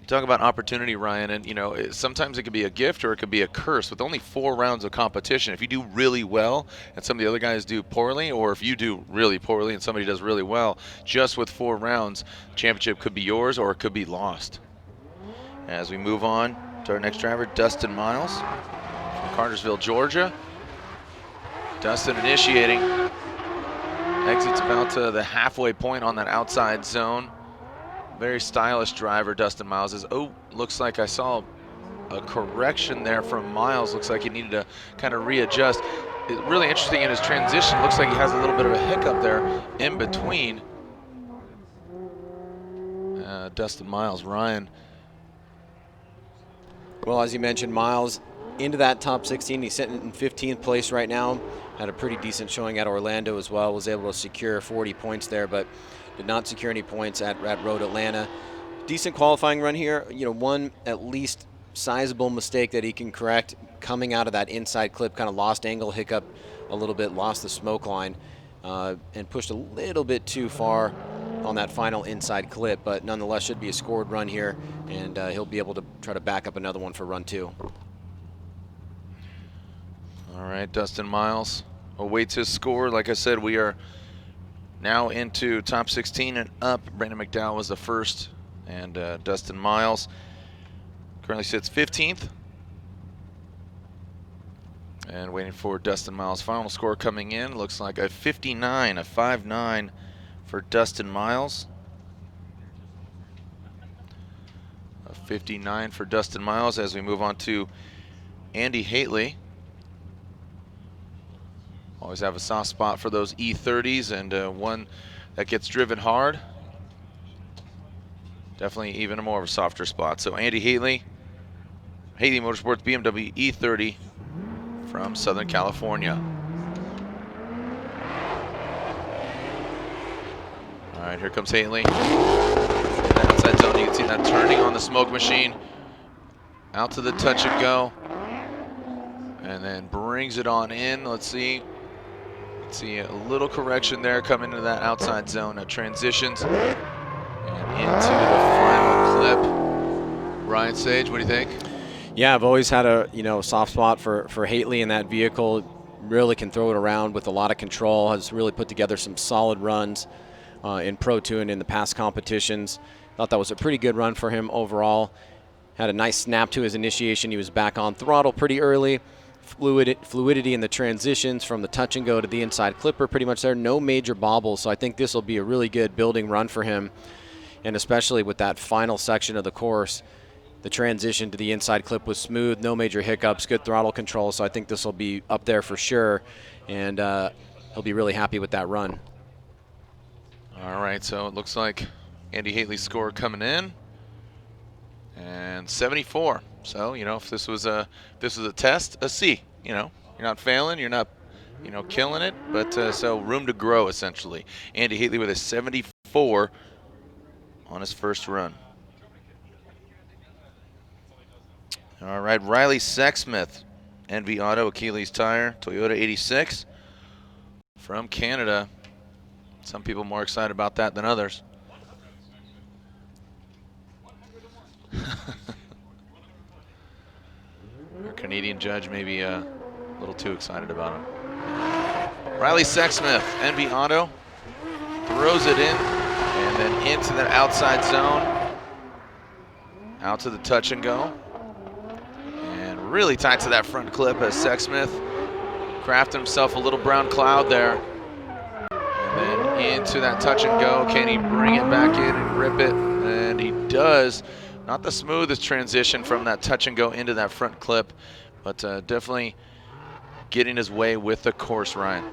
Talk about opportunity, Ryan, and you know, sometimes it could be a gift or it could be a curse. With only 4 rounds of competition, if you do really well and some of the other guys do poorly, or if you do really poorly and somebody does really well, just with 4 rounds, the championship could be yours or it could be lost. As we move on to our next driver, Dustin Miles from Cartersville, Georgia. Dustin initiating. Exits about to the halfway point on that outside zone. Very stylish driver, Dustin Miles is. Oh, looks like I saw a correction there from Miles. Looks like he needed to kind of readjust. It's really interesting in his transition. Looks like he has a little bit of a hiccup there in between. Dustin Miles, Ryan. Well, as you mentioned, Miles into that top 16. He's sitting in 15th place right now. Had a pretty decent showing at Orlando as well. Was able to secure 40 points there, but did not secure any points at Road Atlanta. Decent qualifying run here. You know, one at least sizable mistake that he can correct coming out of that inside clip. Kind of lost angle, hiccup a little bit, lost the smoke line, and pushed a little bit too far on that final inside clip. But nonetheless, should be a scored run here, and he'll be able to try to back up another one for run 2. All right, Dustin Miles awaits his score. Like I said, we are now into top 16 and up. Brandon McDowell was the first, and Dustin Miles currently sits 15th. And waiting for Dustin Miles' final score coming in. Looks like a 59, a 5.9 for Dustin Miles. A 59 for Dustin Miles as we move on to Andy Haitley. Always have a soft spot for those E30s, and one that gets driven hard. Definitely even more of a softer spot. So Andy Haley Motorsports BMW E30 from Southern California. All right, here comes Haley. In the outside zone, you can see that turning on the smoke machine. Out to the touch and go. And then brings it on in. Let's see. See a little correction there coming into that outside zone. It transitions and into the final clip. Ryan Sage, what do you think? Yeah, I've always had a soft spot for Haley in that vehicle. Really can throw it around with a lot of control. Has really put together some solid runs in Pro 2 and in the past competitions. Thought that was a pretty good run for him overall. Had a nice snap to his initiation. He was back on throttle pretty early. Fluidity in the transitions from the touch and go to the inside clipper pretty much there. No major bobbles, so I think this will be a really good building run for him. And especially with that final section of the course, the transition to the inside clip was smooth, no major hiccups, good throttle control, so I think this will be up there for sure, and he'll be really happy with that run. All right, so it looks like Andy Haley's score coming in, and 74. So, if this was a test, a C. You're not failing, you're not, killing it, but so room to grow essentially. Andy Haley with a 74 on his first run. All right, Riley Sexsmith, NV Auto, Achilles Tire, Toyota 86 from Canada. Some people more excited about that than others. Our Canadian judge may be a little too excited about him. Riley Sexsmith, NV Auto, throws it in, and then into that outside zone. Out to the touch and go. And really tight to that front clip as Sexsmith crafted himself a little brown cloud there. And then into that touch and go. Can he bring it back in and rip it? And he does. Not the smoothest transition from that touch and go into that front clip, but definitely getting his way with the course, Ryan.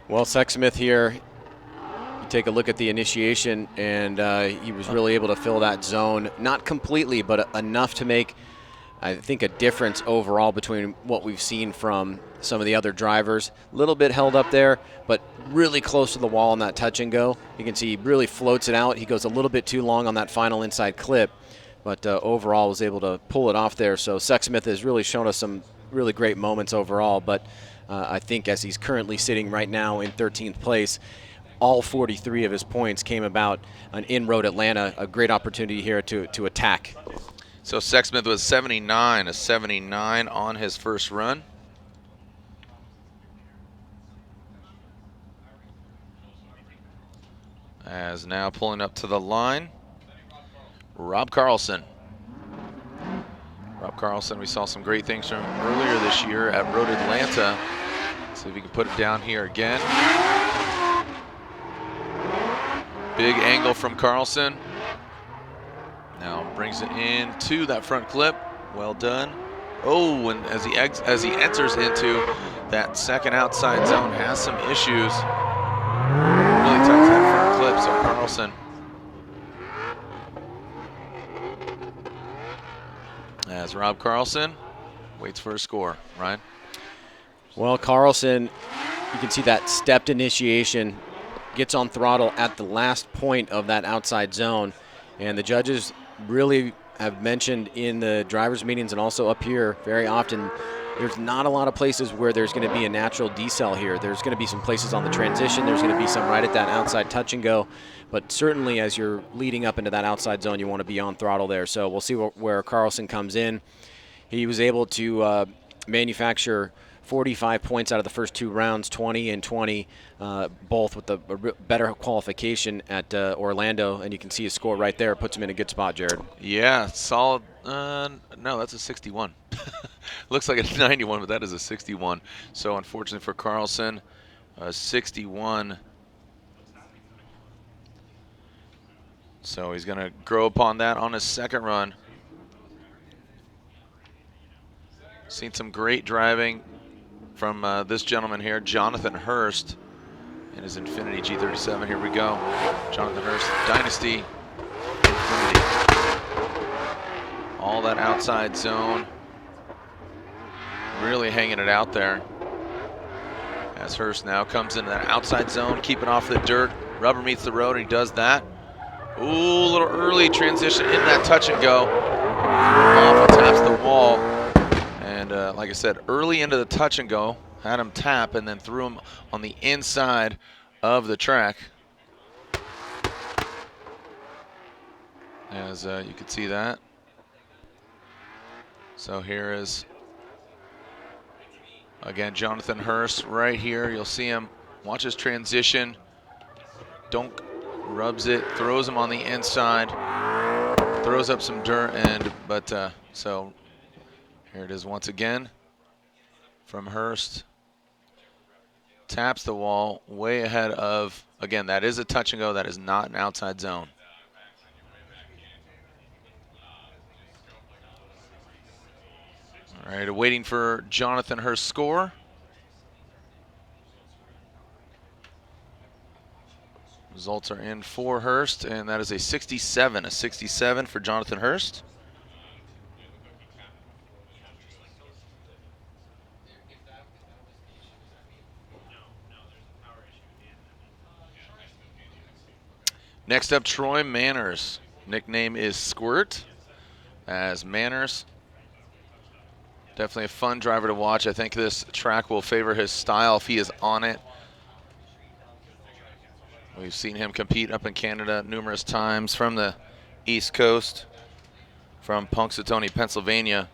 Well, Sexsmith here, you take a look at the initiation, and he was really able to fill that zone. Not completely, but enough to make, I think, a difference overall between what we've seen from some of the other drivers. A little bit held up there, but really close to the wall on that touch and go. You can see he really floats it out. He goes a little bit too long on that final inside clip, but overall was able to pull it off there. So Sexsmith has really shown us some really great moments overall, but I think as he's currently sitting right now in 13th place, all 43 of his points came about on in-road Atlanta, a great opportunity here to attack. So Sexsmith was 79, a 79 on his first run. As now pulling up to the line, Rob Carlsen. Rob Carlsen, we saw some great things from him earlier this year at Road Atlanta. See if we can put it down here again. Big angle from Carlsen. Now brings it into that front clip. Well done. Oh, and as he enters into that second outside zone, has some issues. Really tight to that front clip, so Carlsen. As Rob Carlsen waits for a score. Ryan? Well, Carlsen, you can see that stepped initiation, gets on throttle at the last point of that outside zone, and the judges really have mentioned in the drivers' meetings and also up here very often, there's not a lot of places where there's going to be a natural decel here. There's going to be some places on the transition. There's going to be some right at that outside touch and go. But certainly as you're leading up into that outside zone, you want to be on throttle there. So we'll see where Carlsen comes in. He was able to manufacture 45 points out of the first two rounds, 20 and 20, both with a better qualification at Orlando. And you can see his score right there. It puts him in a good spot, Jared. Yeah, solid. No, that's a 61. Looks like a 91, but that is a 61. So unfortunately for Carlsen, 61. So he's going to grow upon that on his second run. Seen some great driving from this gentleman here, Jonathan Hurst, in his Infinity G37. Here we go. Jonathan Hurst, Dynasty, Infinity. All that outside zone. Really hanging it out there. As Hurst now comes into that outside zone, keeping off the dirt. Rubber meets the road, and he does that. Ooh, a little early transition in that touch and go. Off and taps the wall. And like I said, early into the touch and go, had him tap and then threw him on the inside of the track. As you can see that. So here is, again, Jonathan Hurst right here. You'll see him, watch his transition. Don't rubs it, throws him on the inside, throws up some dirt, and so here it is once again from Hurst. Taps the wall way ahead of, again, that is a touch and go, that is not an outside zone. All right, waiting for Jonathan Hurst's score. Results are in for Hurst, and that is a 67 for Jonathan Hurst. Next up, Troy Manners. Nickname is Squirt, as Manners. Definitely a fun driver to watch. I think this track will favor his style if he is on it. We've seen him compete up in Canada numerous times from the East Coast, from Punxsutawney, Pennsylvania.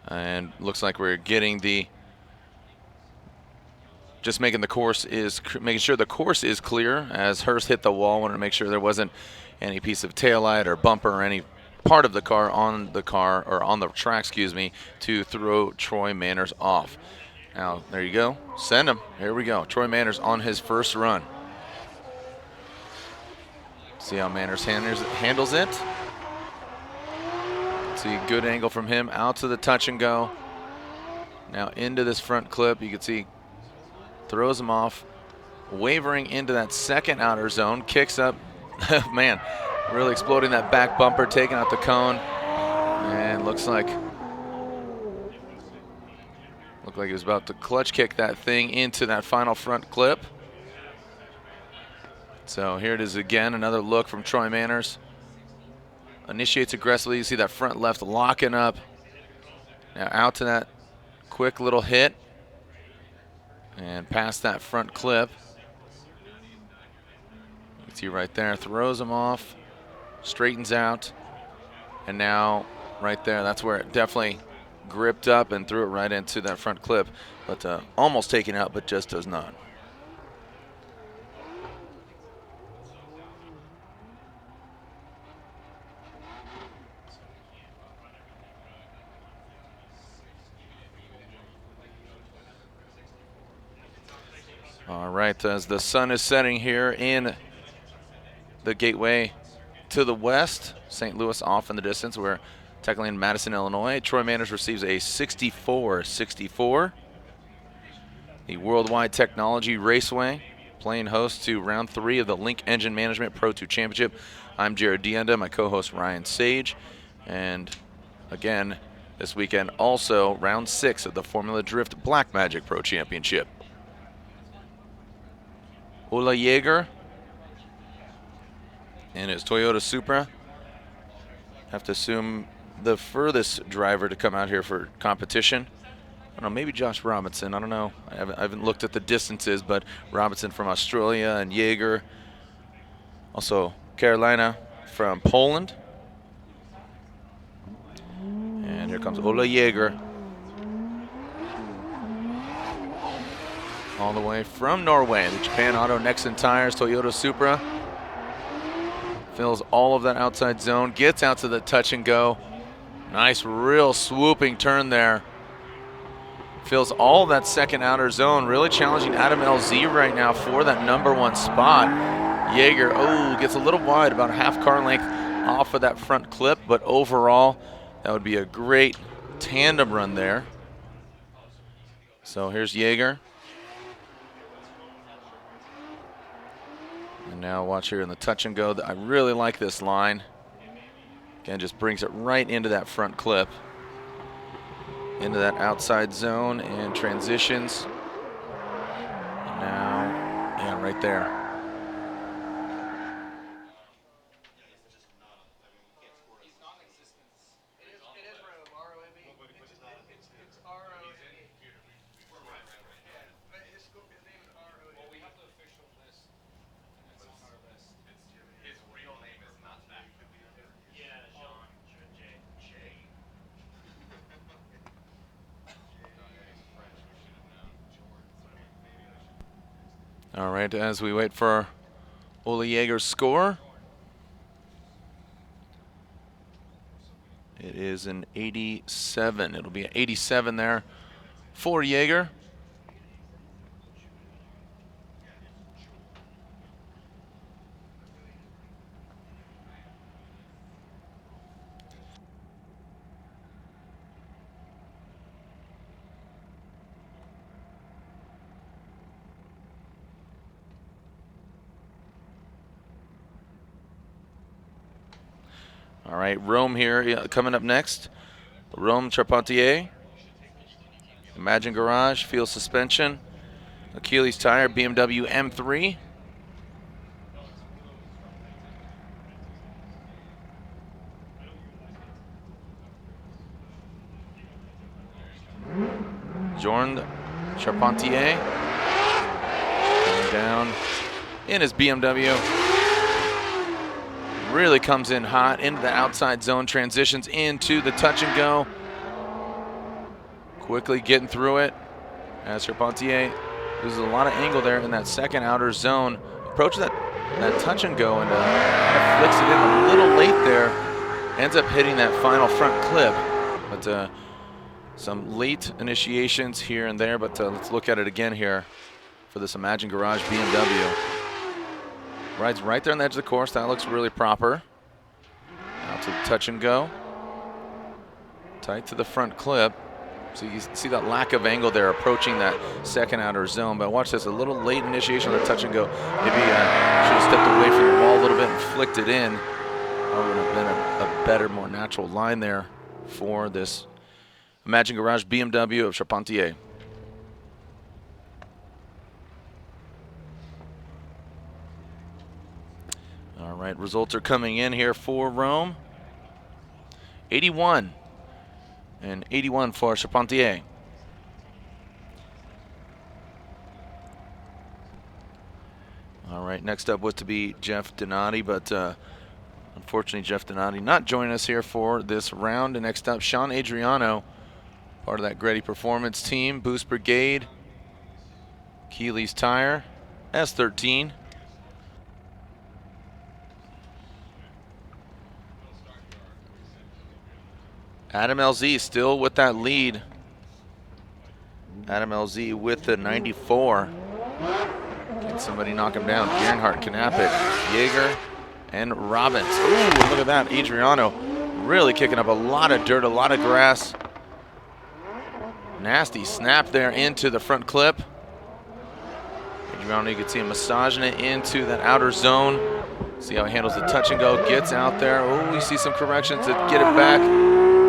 And looks like we're getting the, just making the course is, making sure the course is clear as Hurst hit the wall. Wanted to make sure there wasn't any piece of taillight or bumper or any part of the car, or on the track, excuse me, to throw Troy Manners off. Now, there you go. Send him. Here we go. Troy Manners on his first run. See how Manners handles it. See a good angle from him out to the touch and go. Now into this front clip. You can see throws him off, wavering into that second outer zone, kicks up. Man, really exploding that back bumper, taking out the cone, and looked like he was about to clutch kick that thing into that final front clip. So here it is again, another look from Troy Manners. Initiates aggressively. You see that front left locking up. Now out to that quick little hit and past that front clip. You can see right there, throws him off, straightens out, and now right there, that's where it definitely gripped up and threw it right into that front clip, but almost taken out, but just does not. All right, as the sun is setting here in the gateway to the west, St. Louis off in the distance. We're technically in Madison, Illinois. Troy Manners receives a 64-64. The Worldwide Technology Raceway playing host to round 3 of the Link Engine Management Pro 2 Championship. I'm Jared Dienda, my co-host Ryan Sage, and again this weekend also round 6 of the Formula Drift Black Magic Pro Championship. Ola Jaeger in his Toyota Supra. Have to assume the furthest driver to come out here for competition. I don't know, maybe Josh Robinson. I don't know. I haven't looked at the distances, but Robinson from Australia and Jaeger. Also Karolina from Poland. And here comes Ola Jaeger. All the way from Norway, the Japan Auto Nexen Tires Toyota Supra. Fills all of that outside zone, gets out to the touch and go. Nice, real swooping turn there fills all that second outer zone, really challenging Adam LZ right now for that #1 spot. Jaeger, gets a little wide, about a half car length off of that front clip, but overall, that would be a great tandem run there. So here's Jaeger. And now watch here in the touch and go. I really like this line. Again, just brings it right into that front clip, into that outside zone and transitions. And now, yeah, right there. All right, as we wait for Ola Jaeger's score. It is an 87. It'll be an 87 there for Jaeger. All right, Rome here coming up next. Rome Charpentier. Imagine Garage, Field Suspension. Achilles Tire, BMW M3. Jorn Charpentier. Coming down in his BMW. Really comes in hot into the outside zone, transitions into the touch and go. Quickly getting through it as Charpentier loses a lot of angle there in that second outer zone. Approaches that touch and go and kind of flicks it in a little late there. Ends up hitting that final front clip. But some late initiations here and there, but let's look at it again here for this Imagine Garage BMW. Rides right there on the edge of the course. That looks really proper. Out to the touch and go. Tight to the front clip. So you see that lack of angle there approaching that second outer zone. But watch this, a little late initiation on the touch and go. Maybe should have stepped away from the wall a little bit and flicked it in. That would have been a better, more natural line there for this Imagine Garage BMW of Charpentier. All right, results are coming in here for Rome. 81 and 81 for Charpentier. All right, next up was to be Jeff Donati, but unfortunately Jeff Donati not joining us here for this round. And next up, Shaun Adriano, part of that Gretty Performance team, Boost Brigade, Keeley's Tire, S13. Adam LZ still with that lead. Adam LZ with the 94. Can somebody knock him down? Gernhart, Knapik, Jaeger, and Robbins. Ooh, look at that. Adriano really kicking up a lot of dirt, a lot of grass. Nasty snap there into the front clip. Adriano, you can see him massaging it into that outer zone. See how he handles the touch and go, gets out there. Oh, we see some corrections to get it back.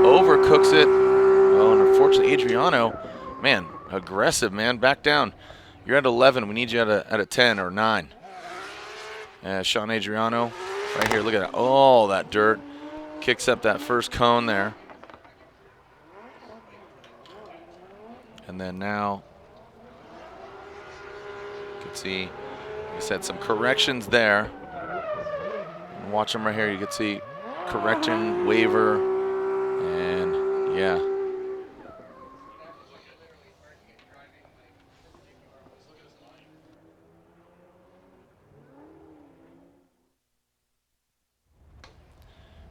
Overcooks it. Oh, and unfortunately, Adriano, man, aggressive, man. Back down. You're at 11. We need you at a 10 or 9. Shaun Adriano, right here. Look at that. Oh, that dirt. Kicks up that first cone there. And then now, you can see he's had some corrections there. And watch him right here. You can see correction, waiver. And yeah.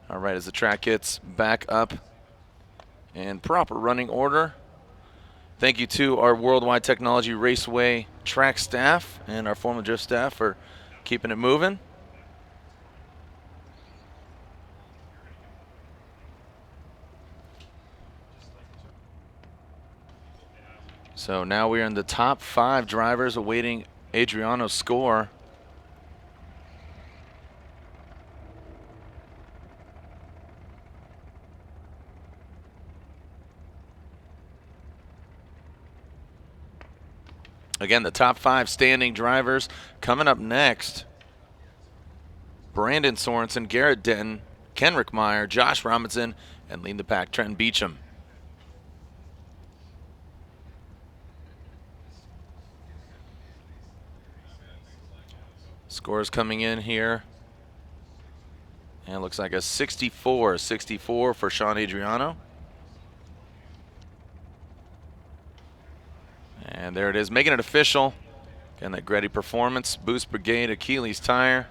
All right, as the track gets back up in proper running order, Thank you to our Worldwide Technology Raceway track staff and our Formula Drift staff for keeping it moving. So now we are in the top 5 drivers awaiting Adriano's score. Again, the top 5 standing drivers coming up next. Brandon Sorenson, Garrett Denton, Kenrick Meyer, Josh Robinson, and leading the pack, Trenton Beecham. Scores coming in here. And it looks like a 64 for Shaun Adriano. And there it is, making it official. Again, that Gretty Performance, Boost Brigade, Achilles Tire.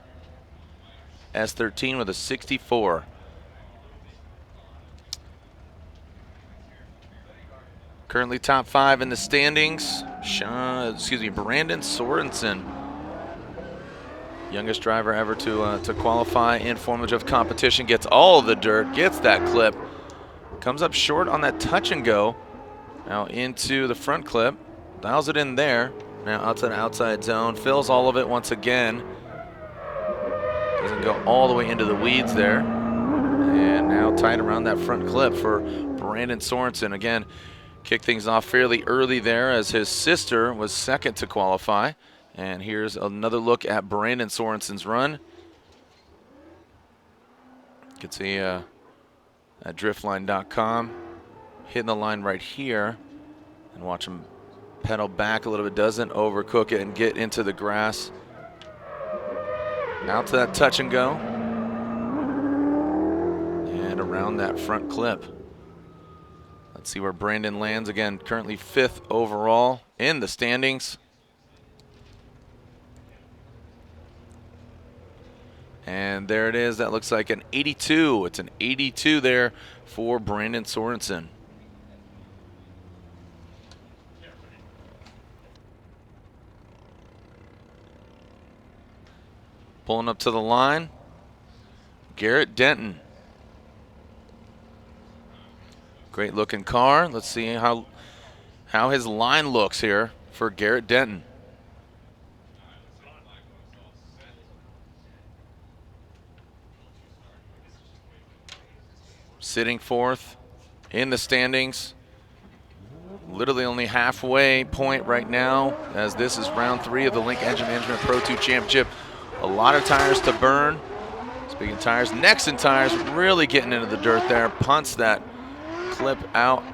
S13 with a 64. Currently top 5 in the standings. Brandon Sorenson. Youngest driver ever to qualify in Formula Drift competition. Gets all of the dirt, gets that clip. Comes up short on that touch and go. Now into the front clip. Dials it in there. Now outside zone. Fills all of it once again. Doesn't go all the way into the weeds there. And now tight around that front clip for Brandon Sorenson. Again, kicked things off fairly early there as his sister was second to qualify. And here's another look at Brandon Sorenson's run. You can see at driftline.com hitting the line right here. And watch him pedal back a little bit, doesn't overcook it and get into the grass. Out to that touch and go. And around that front clip. Let's see where Brandon lands. Again, currently 5th overall in the standings. And there it is. That looks like an 82. It's an 82 there for Brandon Sorenson. Pulling up to the line, Garrett Denton. Great looking car. Let's see how his line looks here for Garrett Denton. Sitting 4th in the standings. Literally only halfway point right now, as this is round 3 of the Link Engine Management Pro 2 Championship. A lot of tires to burn. Speaking of tires, Nexen tires really getting into the dirt there. Punts that clip out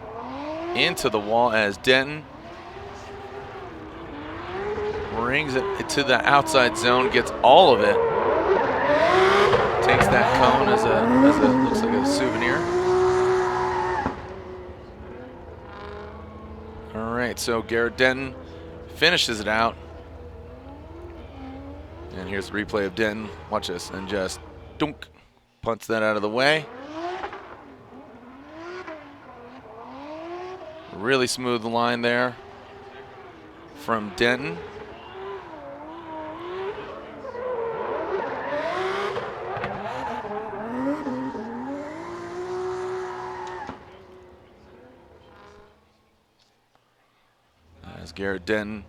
into the wall as Denton brings it to the outside zone, gets all of it. Takes that cone as a looks like a souvenir. All right, so Garrett Denton finishes it out. And here's the replay of Denton. Watch this, and just dunk, punts that out of the way. Really smooth line there from Denton. As Garrett Denton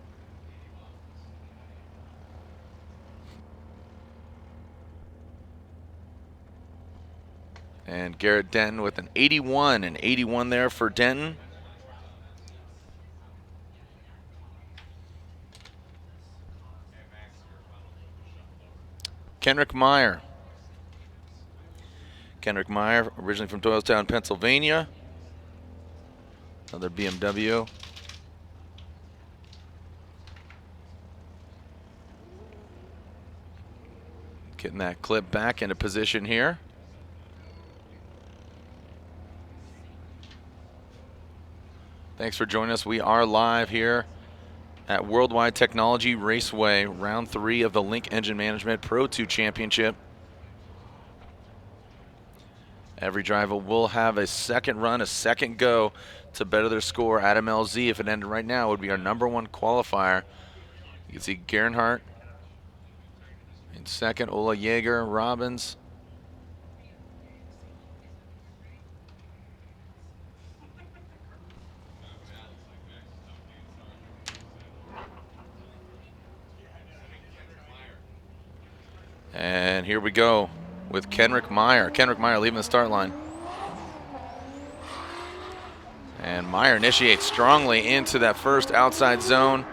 and Garrett Denton with an 81, and 81 there for Denton. Kenrick Meyer. Kenrick Meyer, originally from Doylestown, Pennsylvania. Another BMW. Getting that clip back into position here. Thanks for joining us. We are live here at Worldwide Technology Raceway, round 3 of the Link Engine Management Pro 2 Championship. Every driver will have a second run, a second go to better their score at MLZ. If it ended right now, it would be our #1 qualifier. You can see Gernhart in second, Ola Jaeger, Robbins. And here we go with Kenrick Meyer. Kenrick Meyer leaving the start line. And Meyer initiates strongly into that first outside zone.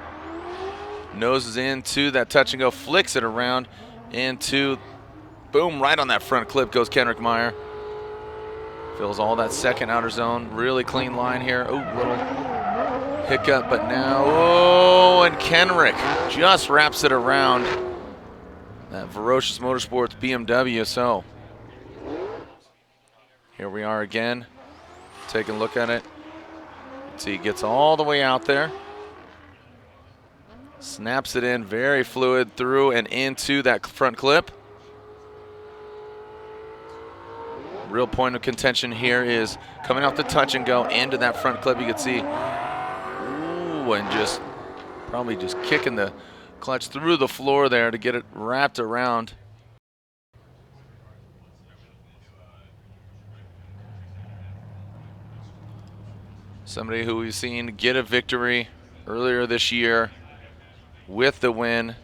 Noses into that touch and go, flicks it around into, boom, right on that front clip goes Kenrick Meyer. Fills all that second outer zone. Really clean line here. Oh, little hiccup, but now, oh, and Kenrick just wraps it around that Ferocious Motorsports BMW. So here we are again, taking a look at it. See, he gets all the way out there. Snaps it in, very fluid, through and into that front clip. Real point of contention here is coming off the touch and go into that front clip. You can see, ooh, and just probably just kicking the clutch through the floor there to get it wrapped around. Somebody who we've seen get a victory earlier this year with the win.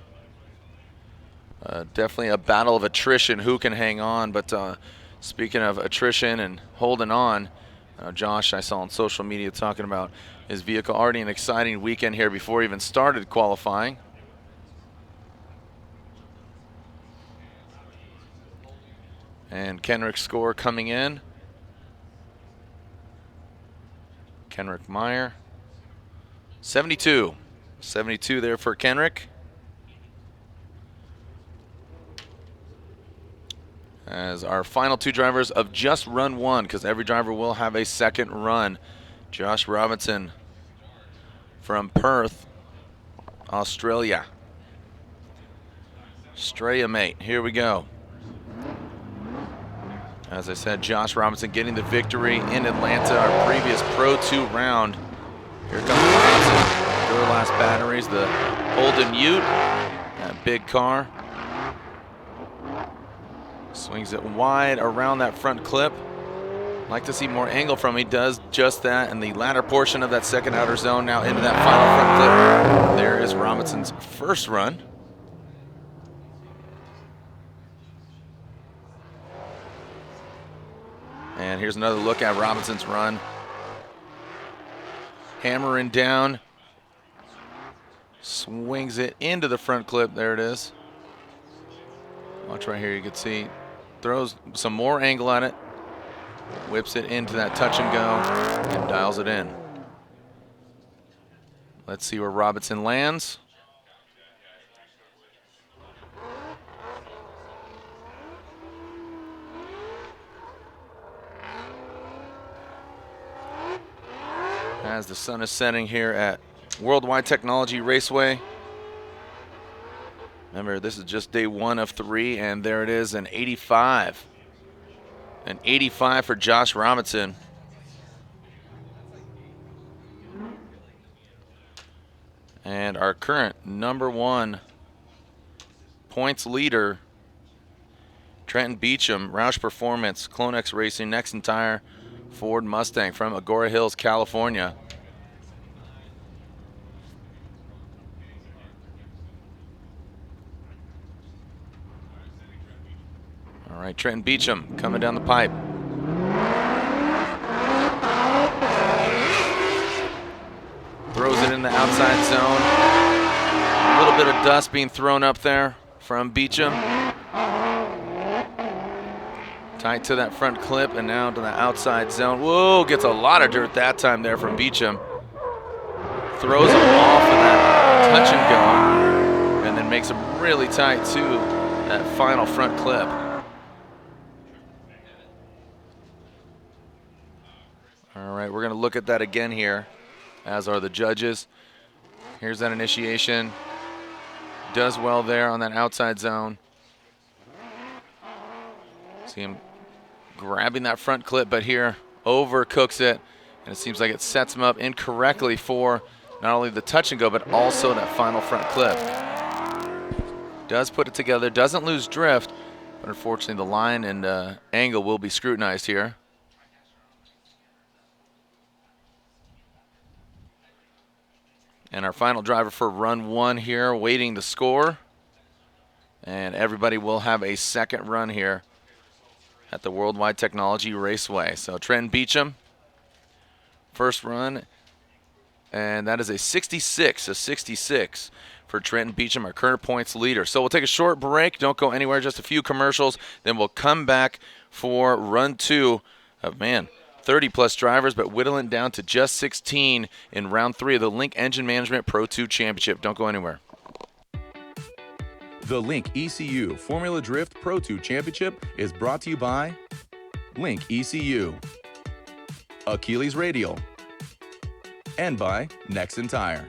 Definitely a battle of attrition, who can hang on. But speaking of attrition and holding on, Josh, I saw on social media talking about his vehicle. Already an exciting weekend here before he even started qualifying. And Kenrick's score coming in. Kenrick Meyer, 72. 72 there for Kenrick. As our final two drivers of just run one, because every driver will have a second run. Josh Robinson from Perth, Australia. Australia, mate. Here we go. As I said, Josh Robinson getting the victory in Atlanta, our previous Pro 2 round. Here comes Robinson. Duralast batteries, the Holden Ute, that big car. Swings it wide around that front clip. Like to see more angle from him. He does just that in the latter portion of that second outer zone, now into that final front clip. There is Robinson's first run. And here's another look at Robinson's run. Hammering down. Swings it into the front clip. There it is. Watch right here. You can see. Throws some more angle at it. Whips it into that touch and go. And dials it in. Let's see where Robinson lands. As the sun is setting here at Worldwide Technology Raceway. Remember, this is just day 1 of 3, and there it is, an 85. An 85 for Josh Robinson. And our current #1 points leader, Trenton Beecham, Roush Performance, Clonex Racing, Nexen Tire, Ford Mustang from Agora Hills, California. All right, Trenton Beecham coming down the pipe. Throws it in the outside zone. A little bit of dust being thrown up there from Beecham. Tight to that front clip and now to the outside zone. Whoa, gets a lot of dirt that time there from Beecham. Throws him off of that touch and go, and then makes him really tight to that final front clip. All right, we're gonna look at that again here, as are the judges. Here's that initiation. Does well there on that outside zone. See him grabbing that front clip, but here overcooks it, and it seems like it sets him up incorrectly for not only the touch and go, but also that final front clip. Does put it together, doesn't lose drift, but unfortunately the line and angle will be scrutinized here. And our final driver for run 1 here, waiting the score. And everybody will have a second run here at the Worldwide Technology Raceway. So Trenton Beecham, first run, and that is a 66 for Trenton Beecham, our current points leader. So we'll take a short break. Don't go anywhere, just a few commercials. Then we'll come back for run 2 of, 30-plus drivers, but whittling down to just 16 in round 3 of the Link Engine Management Pro 2 Championship. Don't go anywhere. The Link ECU Formula Drift Pro 2 Championship is brought to you by Link ECU, Achilles Radial, and by Nexen Tire.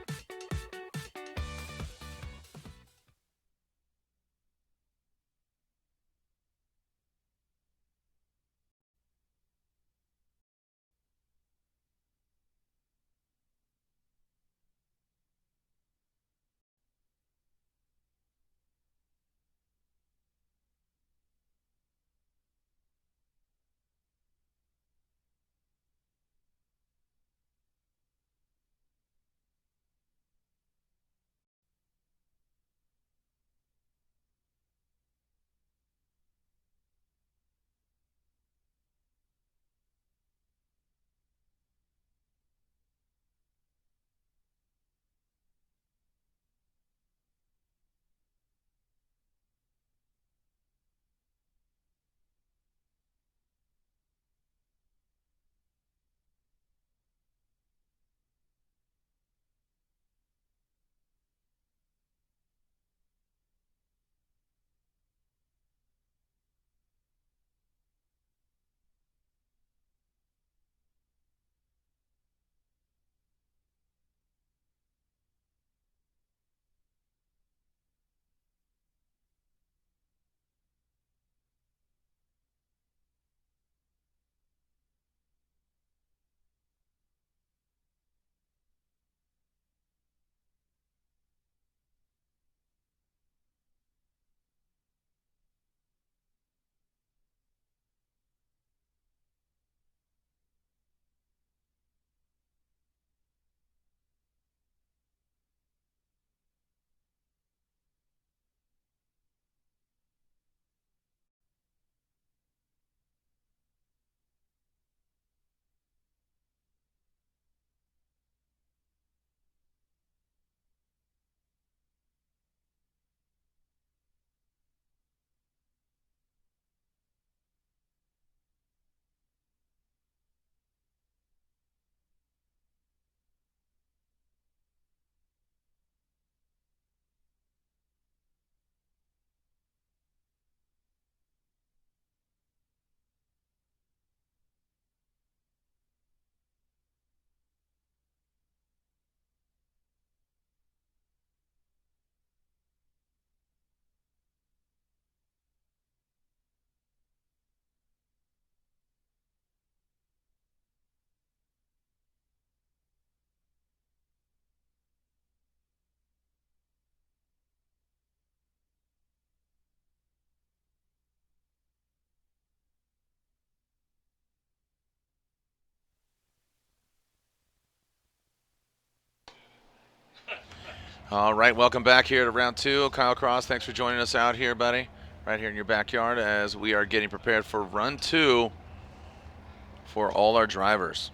All right, welcome back here to round 2. Kyle Cross, thanks for joining us out here, buddy, right here in your backyard as we are getting prepared for run 2 for all our drivers.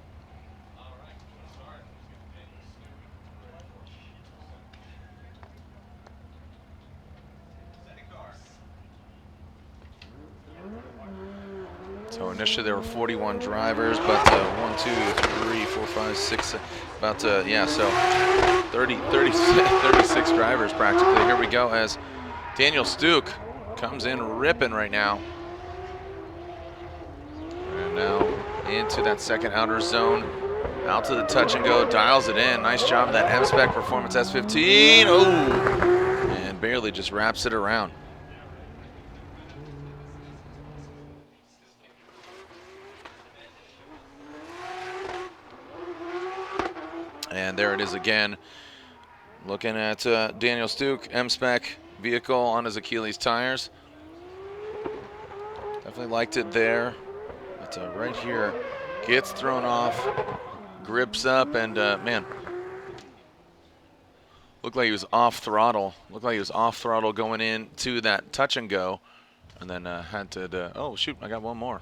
So initially there were 41 drivers, but 1, 2, 3, 4, 5, 6, about so 36 drivers practically. Here we go as Daniel Stuck comes in ripping right now. And now into that second outer zone, out to the touch and go, dials it in. Nice job of that M-Spec Performance S15. Oh, and barely just wraps it around. And there it is again. Looking at Daniel Stuck, M-Spec vehicle on his Achilles tires. Definitely liked it there. But right here, gets thrown off, grips up, and man, looked like he was off throttle. Looked like he was off throttle going into that touch and go. And then had to, oh shoot, I got one more.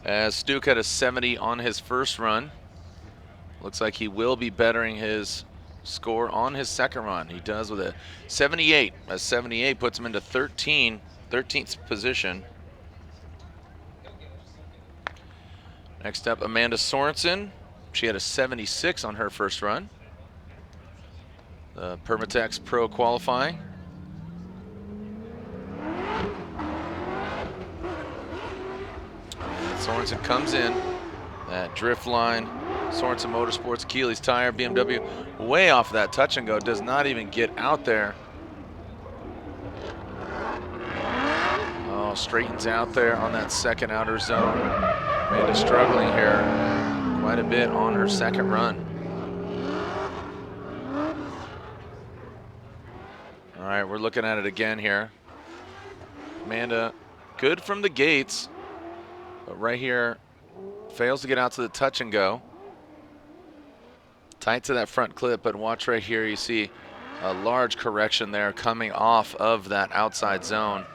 As Stuck had a 70 on his first run. Looks like he will be bettering his score on his second run. He does with a 78. A 78 puts him into 13th position. Next up, Amanda Sorenson. She had a 76 on her first run. The Permatex Pro qualifying. Sorenson comes in, that drift line, Sorenson Motorsports, Achilles tire, BMW, way off that touch and go, does not even get out there. Oh, straightens out there on that second outer zone. Amanda struggling here quite a bit on her second run. All right, we're looking at it again here. Amanda, good from the gates. But right here, fails to get out to the touch and go. Tight to that front clip, but watch right here, you see a large correction there coming off of that outside zone.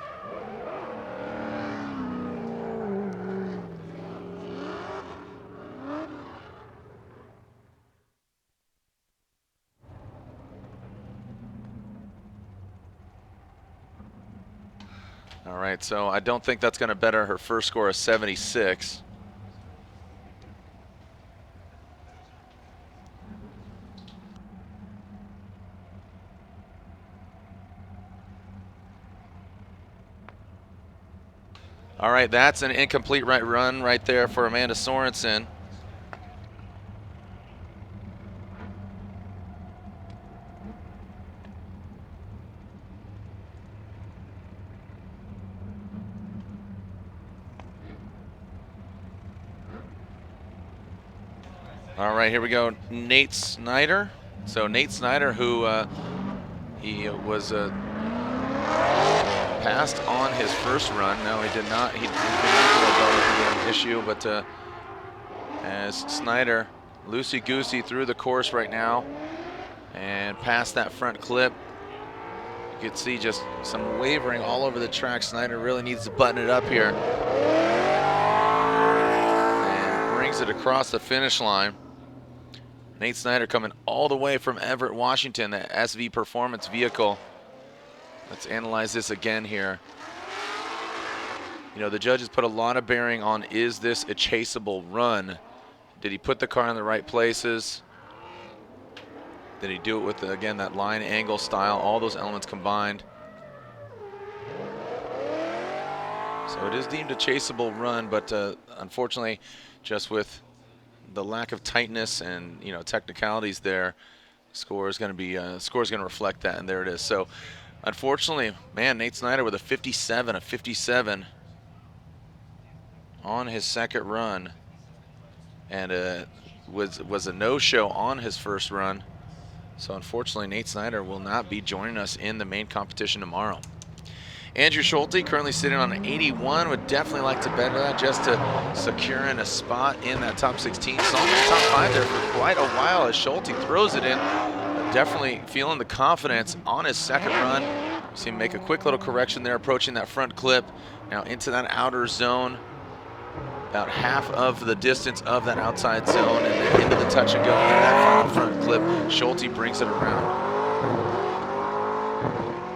All right, so I don't think that's going to better her first score of 76. All right, that's an incomplete right run right there for Amanda Sorenson. All right, here we go. Nate Snyder. So Nate Snyder, who he was passed on his first run. No, he did not. He did not go with the issue, but as Snyder loosey-goosey through the course right now and past that front clip, you can see just some wavering all over the track. Snyder really needs to button it up here. And brings it across the finish line. Nate Snyder coming all the way from Everett, Washington, the SV Performance vehicle. Let's analyze this again here. You know, the judges put a lot of bearing on, is this a chaseable run? Did he put the car in the right places? Did he do it with, again, that line angle style, all those elements combined? So it is deemed a chaseable run, but unfortunately, just with the lack of tightness and, you know, technicalities there, score is going to be reflect that, and there it is. So unfortunately, man, Nate Snyder with a 57 on his second run, and was a no-show on his first run. So unfortunately, Nate Snyder will not be joining us in the main competition tomorrow. Andrew Schulte currently sitting on an 81, would definitely like to better that just to secure in a spot in that top 16. Saw him in the top 5 there for quite a while as Schulte throws it in. Definitely feeling the confidence on his second run. See him make a quick little correction there, approaching that front clip. Now into that outer zone. About half of the distance of that outside zone, and then into the touch and go into that final front clip. Schulte brings it around.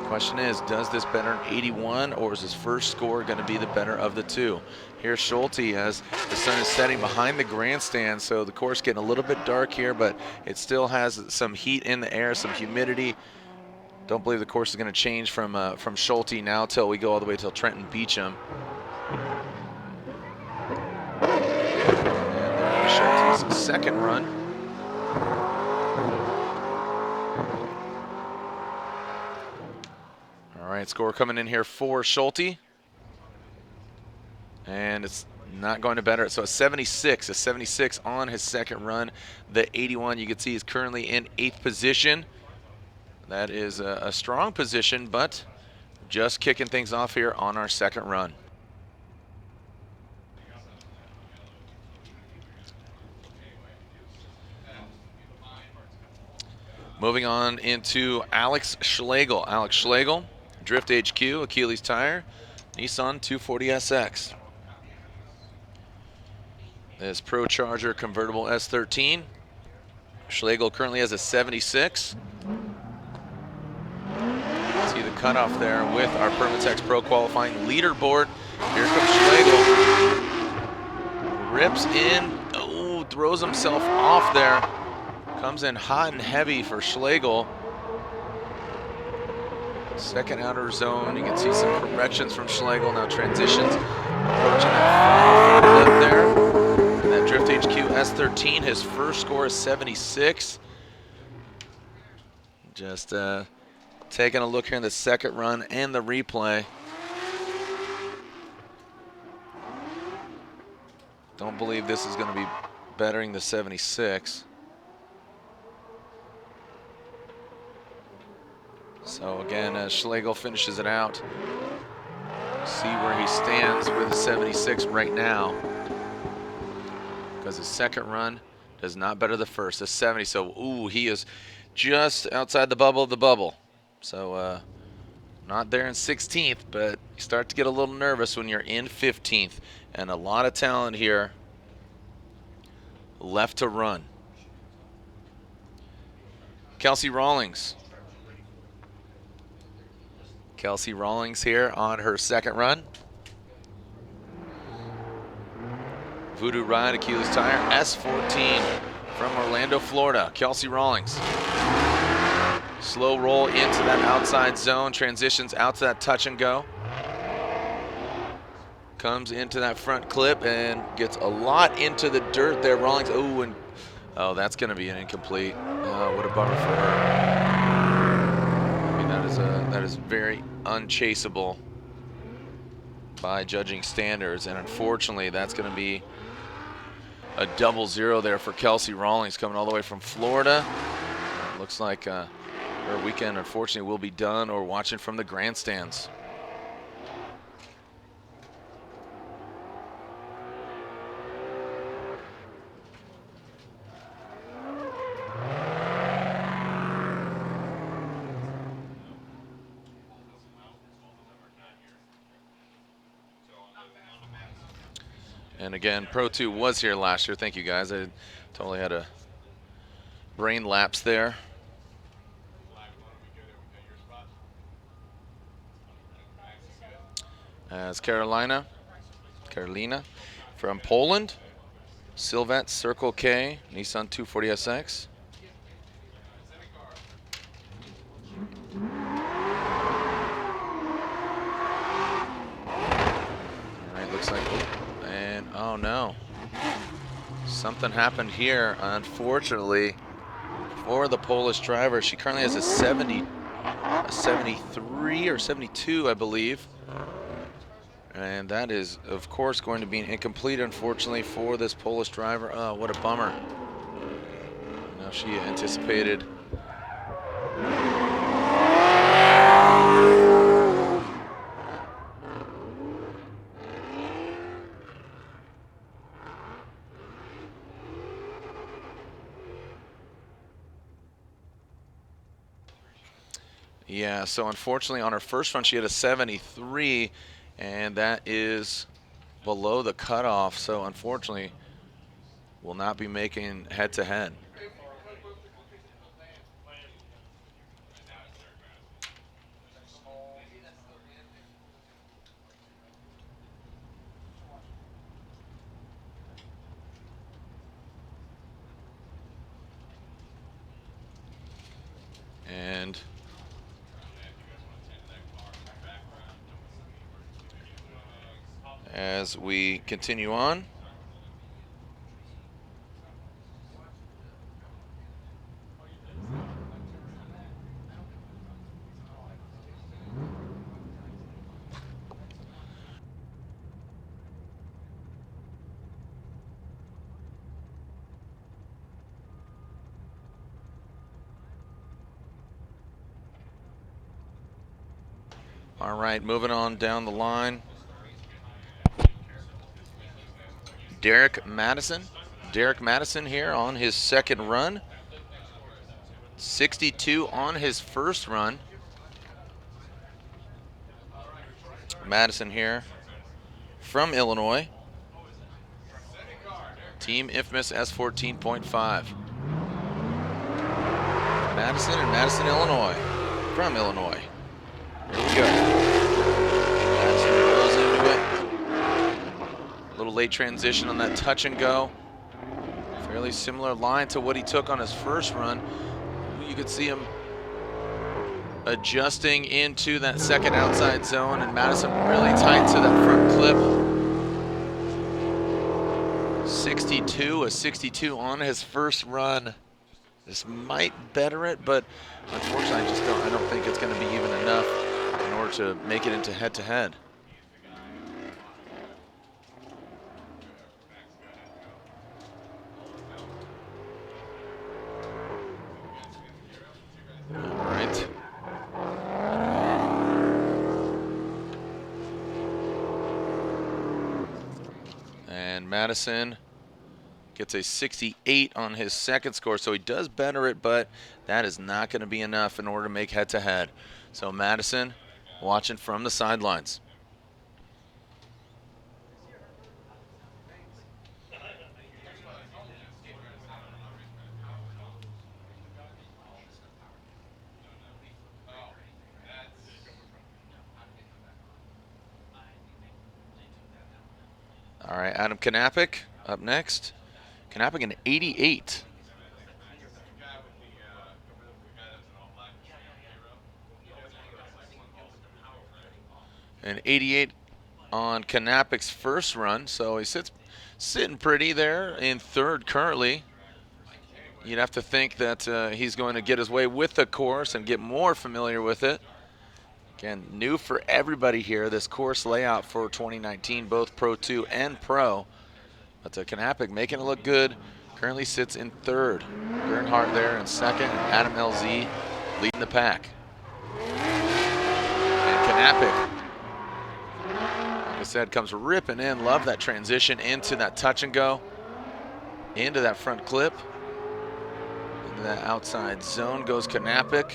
Question is, does this better an 81, or is his first score going to be the better of the two? Here's Schulte as the sun is setting behind the grandstand, so the course getting a little bit dark here, but it still has some heat in the air, some humidity. Don't believe the course is going to change from Schulte now till we go all the way till Trenton Beecham. And there's Schulte's second run. All right, score coming in here for Schulte. And it's not going to better. So a 76 on his second run. The 81 you can see is currently in 8th position. That is a strong position, but just kicking things off here on our second run. Moving on into Alex Slagle. Alex Slagle, Drift HQ, Achilles tire, Nissan 240SX. This Pro Charger convertible S13. Slagle currently has a 76. See the cutoff there with our Permatex Pro qualifying leaderboard. Here comes Slagle. Rips in, oh, throws himself off there. Comes in hot and heavy for Slagle. Second outer zone, you can see some corrections from Slagle. Now transitions, approaching that final flip there. And that Drift HQ S13, his first score is 76. Just taking a look here in the second run and the replay. Don't believe this is going to be bettering the 76. So again, as Slagle finishes it out, see where he stands with the 76 right now. Because his second run does not better the first, the 70. So, ooh, he is just outside the bubble of the bubble. So, not there in 16th, but you start to get a little nervous when you're in 15th. And a lot of talent here left to run. Kelsey Rowlings. Kelsey Rowlings here on her second run. Voodoo Ride, Achilles tire, S14 from Orlando, Florida. Kelsey Rowlings. Slow roll into that outside zone, transitions out to that touch and go. Comes into that front clip and gets a lot into the dirt there. Rowlings, oh, that's going to be an incomplete. Oh, what a bummer for her. That is very unchaseable by judging standards, and unfortunately that's going to be a double zero there for Kelsey Rowlings, coming all the way from Florida. Looks like her weekend unfortunately will be done or watching from the grandstands. And again, Pro 2 was here last year. Thank you, guys. I totally had a brain lapse there. As Karolina from Poland. Sylvet Circle K, Nissan 240SX. All right, looks like, oh no, something happened here, unfortunately, for the Polish driver. She currently has a 73 or 72, I believe. And that is, of course, going to be an incomplete, unfortunately, for this Polish driver. Oh, what a bummer. Now she anticipated. Yeah, so unfortunately on her first run she had a 73, and that is below the cutoff, so unfortunately will not be making head-to-head. And as we continue on, All right, moving on down the line. Derek Madison. Derek Madison here on his second run. 62 on his first run. Madison here from Illinois. Team Infamous S14.5. Madison and Madison, Illinois. From Illinois. Here we go. Madison rolls into it. A little late transition on that touch and go. Fairly similar line to what he took on his first run. You could see him adjusting into that second outside zone, and Madison really tight to that front clip. 62, a 62 on his first run. This might better it, but unfortunately I don't think it's going to be even enough in order to make it into head-to-head. All right. And Madison gets a 68 on his second score, so he does better it, but that is not going to be enough in order to make head-to-head. So Madison watching from the sidelines. All right, Adam Knapik up next. Knapik an 88. An 88 on Knapik's first run, so he sitting pretty there in third currently. You'd have to think that he's going to get his way with the course and get more familiar with it. Again, new for everybody here, this course layout for 2019, both Pro 2 and Pro. But Knapik making it look good. Currently sits in third. Gernhart there in second, and Adam LZ leading the pack. And Knapik, like I said, comes ripping in. Love that transition into that touch and go. Into that front clip. Into that outside zone goes Knapik.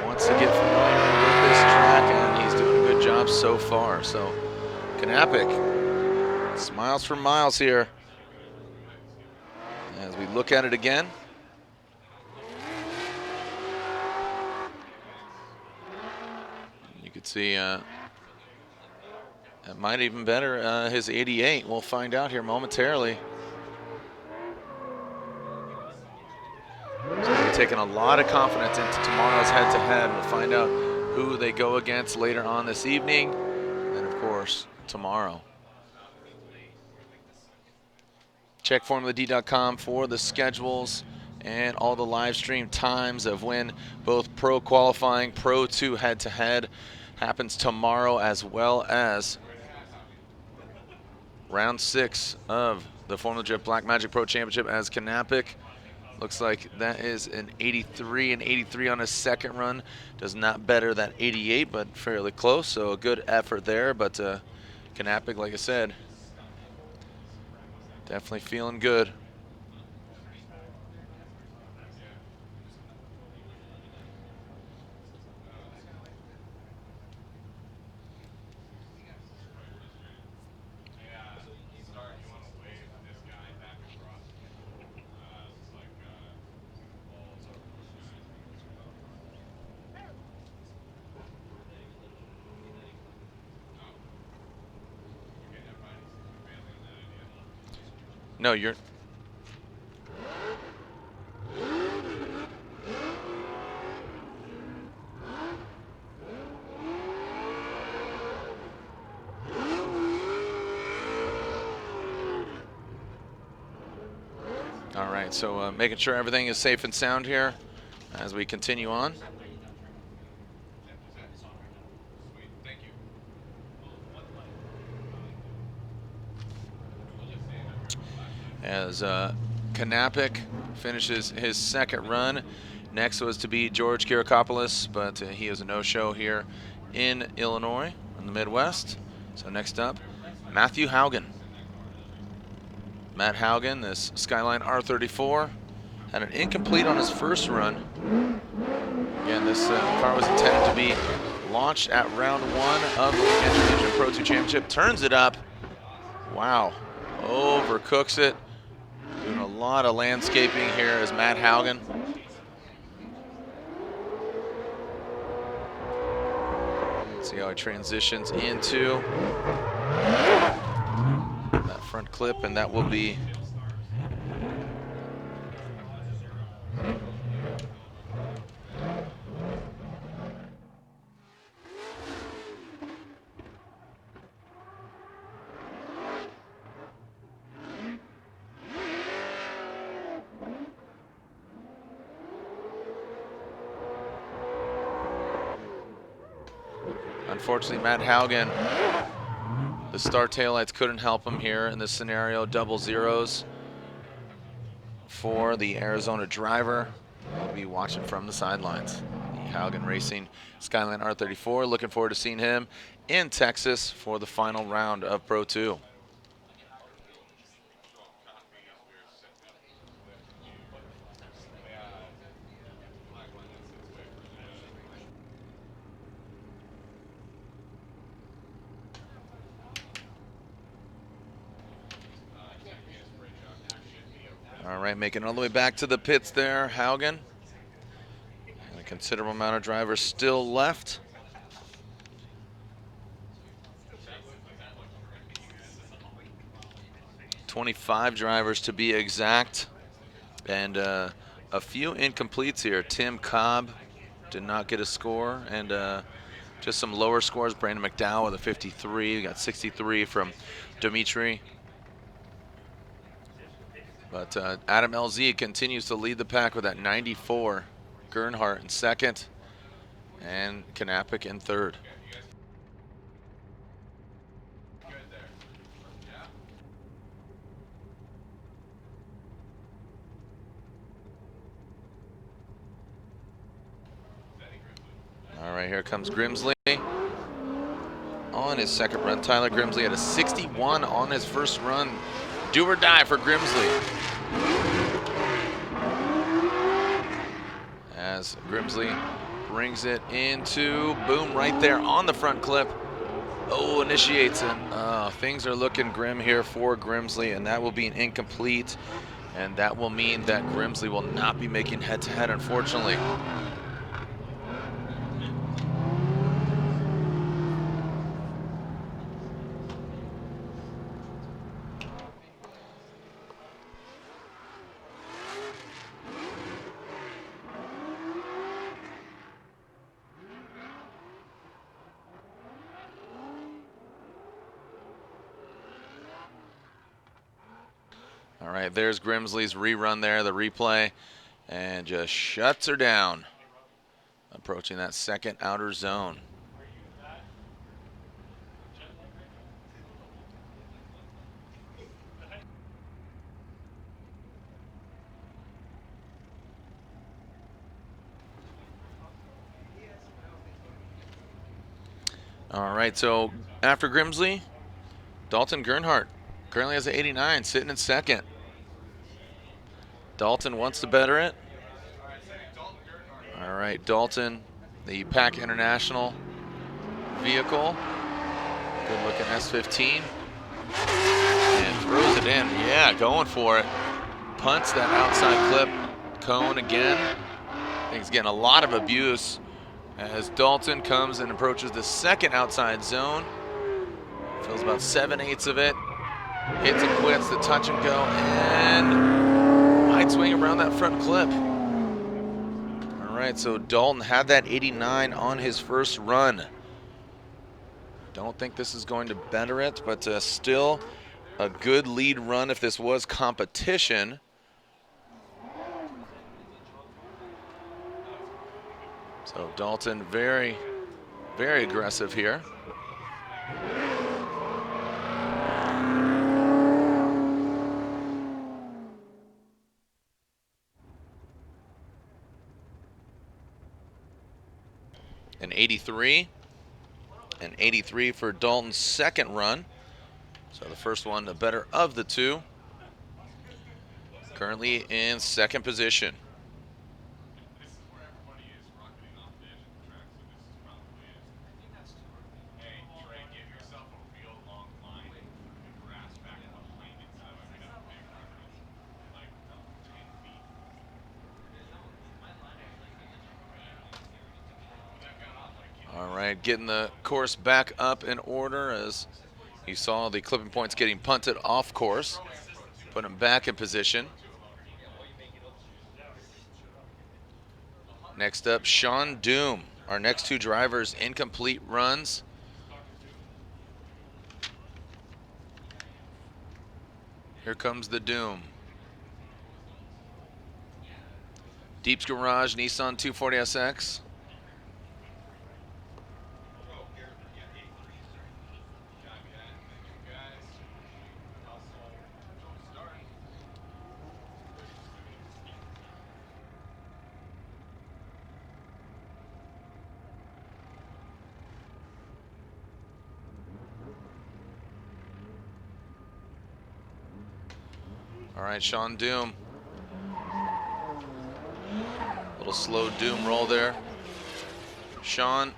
Wants to get familiar with this track, and he's doing a good job so far. So Knapik, smiles for miles here. As we look at it again. You could see that might even better his 88. We'll find out here momentarily. So they're taking a lot of confidence into tomorrow's head-to-head. We'll find out who they go against later on this evening, and then of course tomorrow. Check formuladee.com for the schedules and all the live stream times of when both Pro qualifying, Pro 2 head-to-head happens tomorrow, as well as round 6 of the Formula Drift Black Magic Pro Championship, as Knapik looks like that is an 83, an 83 on his second run. Does not better that 88, but fairly close, so a good effort there. But Knapik, like I said, definitely feeling good. No, you're... All right, so making sure everything is safe and sound here as we continue on. As Knapik finishes his second run Next was to be George Kirakopoulos, but he is a no-show here in Illinois, in the Midwest. So next up, Matthew Haugen. Matt Haugen, this Skyline R34, had an incomplete on his first run. Again, this car was intended to be launched at round 1 of the Link Engine Management Pro 2 Championship. Turns it up. Wow. Overcooks it. Doing a lot of landscaping here is Matt Haugen. Let's see how he transitions into that front clip, and that will be unfortunately, Matt Haugen, the star taillights couldn't help him here in this scenario. Double zeros for the Arizona driver. We'll be watching from the sidelines. The Haugen Racing Skyline R34. Looking forward to seeing him in Texas for the final round of Pro 2. All right, making it all the way back to the pits there, Haugen. And a considerable amount of drivers still left. $25 drivers to be exact. And a few incompletes here. Tim Cobb did not get a score. And just some lower scores. Brandon McDowell with a 53. We got 63 from Dmitry. But Adam LZ continues to lead the pack with that 94. Gernhart in second, and Knapik in third. All right, here comes Grimsley on his second run. Tyler Grimsley had a 61 on his first run. Do or die for Grimsley. As Grimsley brings it into, boom, right there on the front clip. Oh, initiates it. Things are looking grim here for Grimsley, and that will be an incomplete. And that will mean that Grimsley will not be making head-to-head, unfortunately. All right, there's Grimsley's rerun there, the replay, and just shuts her down. Approaching that second outer zone. All right, so after Grimsley, Dalton Gernhart currently has an 89, sitting in second. Dalton wants to better it. All right, Dalton, the Pack International vehicle. Good looking S15. And throws it in. Yeah, going for it. Punts that outside clip. Cone again. I think he's getting a lot of abuse as Dalton comes and approaches the second outside zone. Fills about 7/8 of it. Hits and quits the touch and go, and wide swing around that front clip. All right, so Dalton had that 89 on his first run. Don't think this is going to better it, but still a good lead run if this was competition. So Dalton very, very aggressive here. an 83. An 83 for Dalton's second run. So the first one, the better of the two. Currently in second position. All right, getting the course back up in order as you saw the clipping points getting punted off course. Put them back in position. Next up, Shaun Doom. Our next two drivers, incomplete runs. Here comes the Doom. Deep's Garage Nissan 240SX. All right, Shaun Doom. Little slow Doom roll there. Shaun,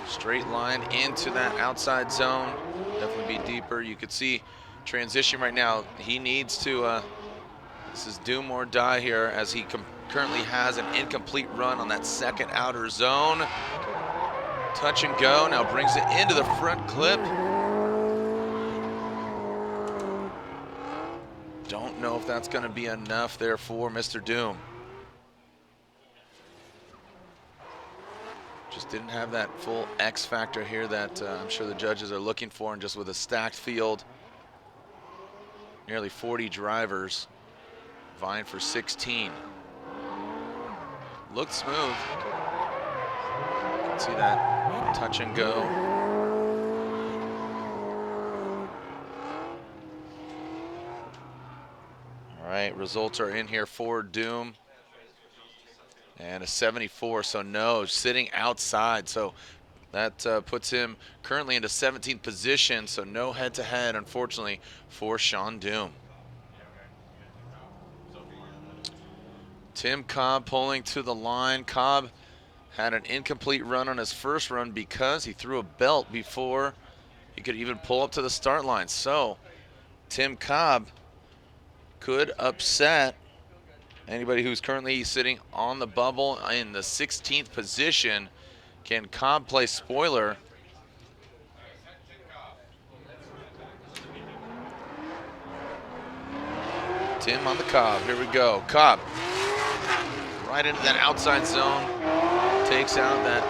straight line into that outside zone. Definitely be deeper. You could see transition right now. He needs to, this is Doom or die here as he currently has an incomplete run on that second outer zone. Touch and go, now brings it into the front clip. Don't know if that's going to be enough there for Mr. Doom. Just didn't have that full X factor here that I'm sure the judges are looking for, and just with a stacked field, nearly 40 drivers vying for 16. Looked smooth. You can see that touch and go. All right, results are in here for Doom. And a 74, so no, sitting outside. So that puts him currently into 17th position, so no head-to-head, unfortunately, for Shaun Doom. Tim Cobb pulling to the line. Cobb had an incomplete run on his first run because he threw a belt before he could even pull up to the start line. So Tim Cobb could upset anybody who's currently sitting on the bubble in the 16th position. Can Cobb play spoiler? Tim on the Cobb, here we go. Cobb, right into that outside zone. Takes out that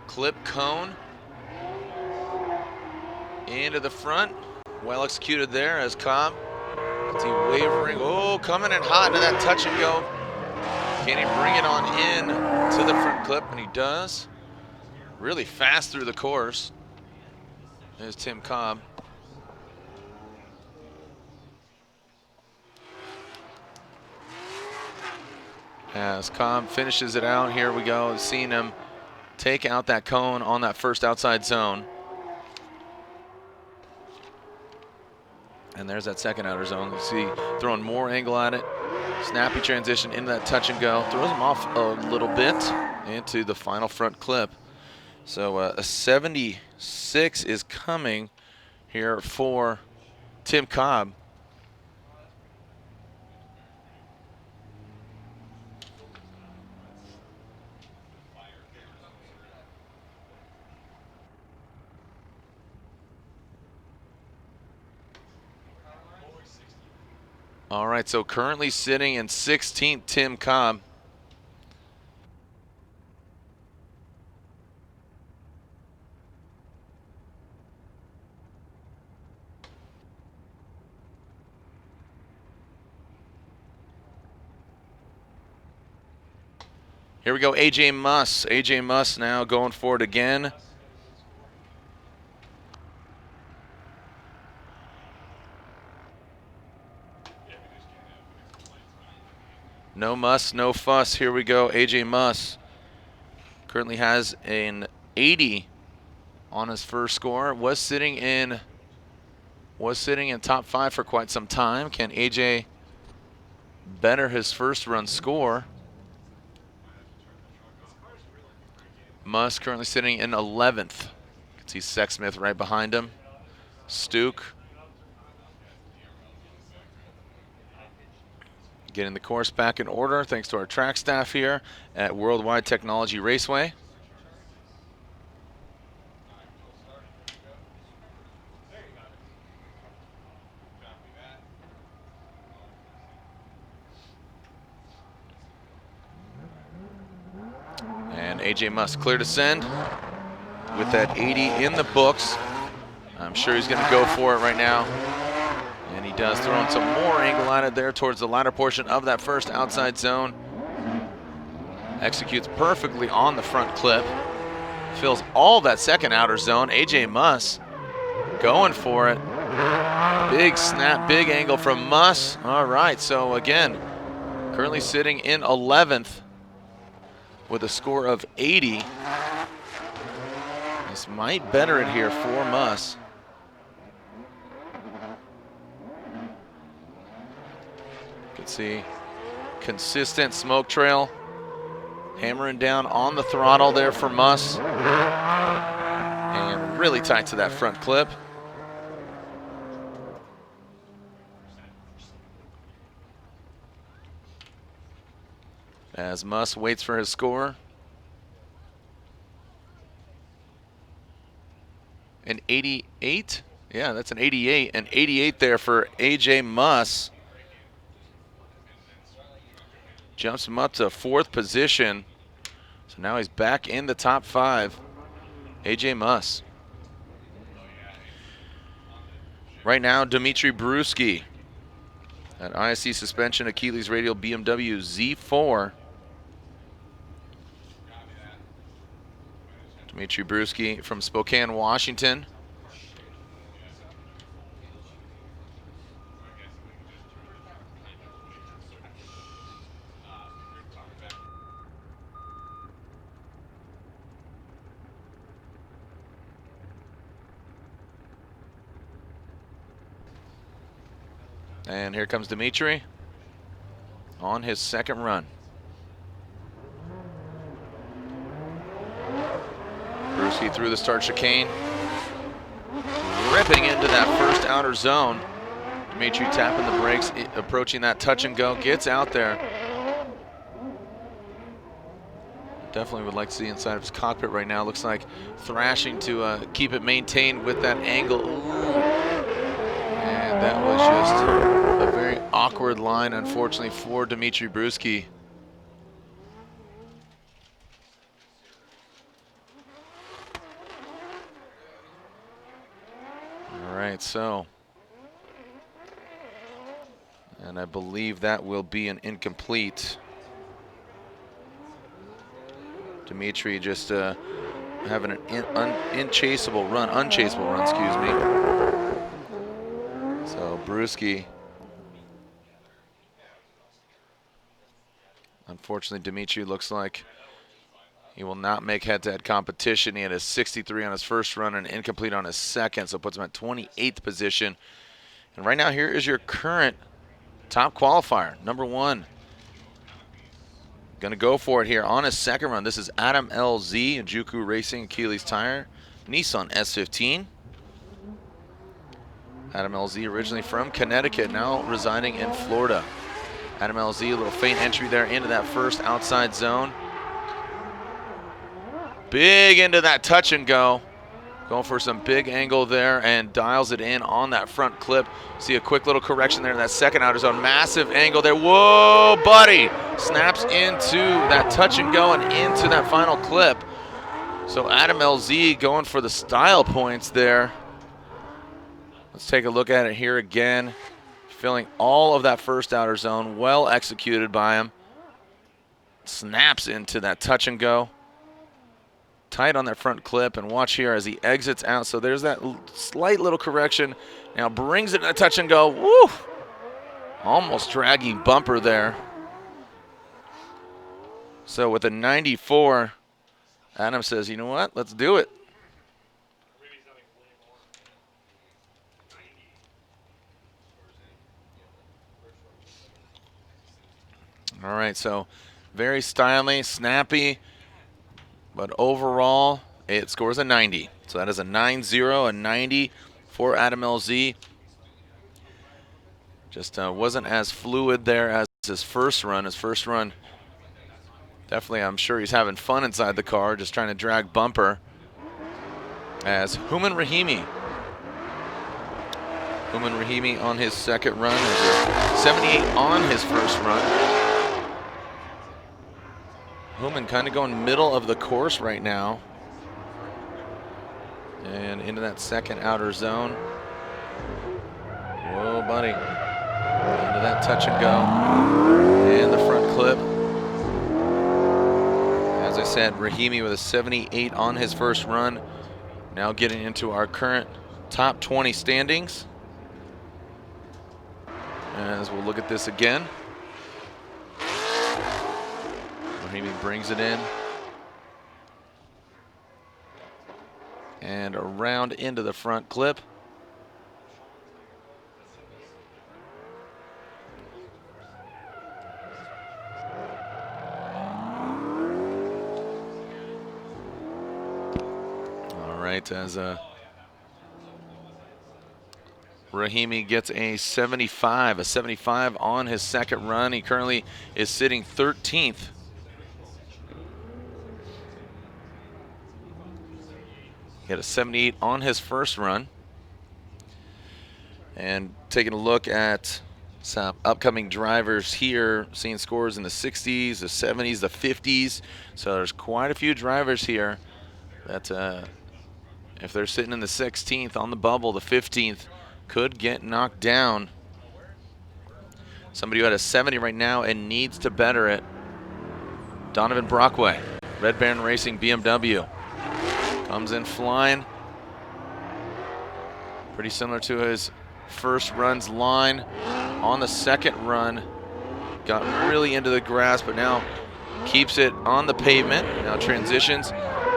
clip cone. Into the front. Well executed there as Cobb. Is he wavering? Oh, coming in hot into that touch and go. Can he bring it on in to the front clip? And he does. Really fast through the course. There's Tim Cobb. As Cobb finishes it out, here we go. Seeing him take out that cone on that first outside zone. And there's that second outer zone. You see throwing more angle at it. Snappy transition into that touch and go. Throws him off a little bit into the final front clip. So a 76 is coming here for Tim Cobb. All right, so currently sitting in 16th, Tim Cobb. Here we go, J Muss. J Muss now going for it again. No muss, no fuss. Here we go, J Muss. Currently has an 80 on his first score. Was sitting in top 5 for quite some time. Can AJ better his first run score? Muss currently sitting in 11th. You can see Sexsmith right behind him. Stuke getting the course back in order thanks to our track staff here at Worldwide Technology Raceway. And AJ Muss clear to send with that 80 in the books. I'm sure he's going to go for it right now. And he does, throwing some more angle at it there towards the latter portion of that first outside zone. Executes perfectly on the front clip. Fills all that second outer zone. AJ Muss going for it. Big snap, big angle from Muss. All right, so again, currently sitting in 11th with a score of 80. This might better it here for Muss. You can see consistent smoke trail. Hammering down on the throttle there for Muss. And really tight to that front clip. As Muss waits for his score. An 88? Yeah, that's an 88. An 88 there for AJ Muss. Jumps him up to 4th position. So now he's back in the top 5. AJ Muss. Right now, Dmitriy Brutskiy at ISC suspension, Achilles radial BMW Z4. Dmitriy Brutskiy from Spokane, Washington. And here comes Dmitriy on his second run. Brutskiy through the start chicane. Ripping into that first outer zone. Dmitriy tapping the brakes, approaching that touch and go, gets out there. Definitely would like to see inside of his cockpit right now. Looks like thrashing to keep it maintained with that angle. Ooh. And that was just a very awkward line, unfortunately, for Dmitriy Brutskiy. All right, so. And I believe that will be an incomplete. Dmitriy just having an unchaseable run, excuse me. So Brutskiy, unfortunately, Dmitriy looks like he will not make head-to-head competition. He had a 63 on his first run and incomplete on his second, so puts him at 28th position. And right now, here is your current top qualifier, number 1. Going to go for it here on his second run. This is Adam LZ, Juku Racing, Achilles Tire, Nissan S15. Adam LZ originally from Connecticut, now residing in Florida. Adam LZ, a little faint entry there into that first outside zone. Big into that touch and go. Going for some big angle there and dials it in on that front clip. See a quick little correction there in that second outer zone. Massive angle there. Whoa, buddy. Snaps into that touch and go and into that final clip. So Adam LZ going for the style points there. Let's take a look at it here again. Filling all of that first outer zone. Well executed by him. Snaps into that touch and go. Tight on that front clip, and watch here as he exits out. So there's that slight little correction. Now brings it in a touch and go. Woo! Almost dragging bumper there. So with a 94, Adam says, you know what? Let's do it. All right, so very stylish, snappy, but overall it scores a 90. So that is a 9-0, a 90 for Adam LZ. Just wasn't as fluid there as his first run. His first run, definitely, I'm sure he's having fun inside the car, just trying to drag bumper. As Hooman Rahimi. Hooman Rahimi on his second run. There's a 78 on his first run. Hooman kind of going middle of the course right now. And into that second outer zone. Whoa, buddy. Into that touch and go. And the front clip. As I said, Rahimi with a 78 on his first run. Now getting into our current top 20 standings. As we'll look at this again. Rahimi brings it in. And around into the front clip. All right, as Rahimi gets a 75 on his second run. He currently is sitting 13th. He had a 78 on his first run. And taking a look at some upcoming drivers here, seeing scores in the 60s, the 70s, the 50s. So there's quite a few drivers here that if they're sitting in the 16th on the bubble, the 15th could get knocked down. Somebody who had a 70 right now and needs to better it. Donovan Brockway, Red Baron Racing BMW. Comes in flying. Pretty similar to his first run's line. On the second run, got really into the grass, but now keeps it on the pavement. Now transitions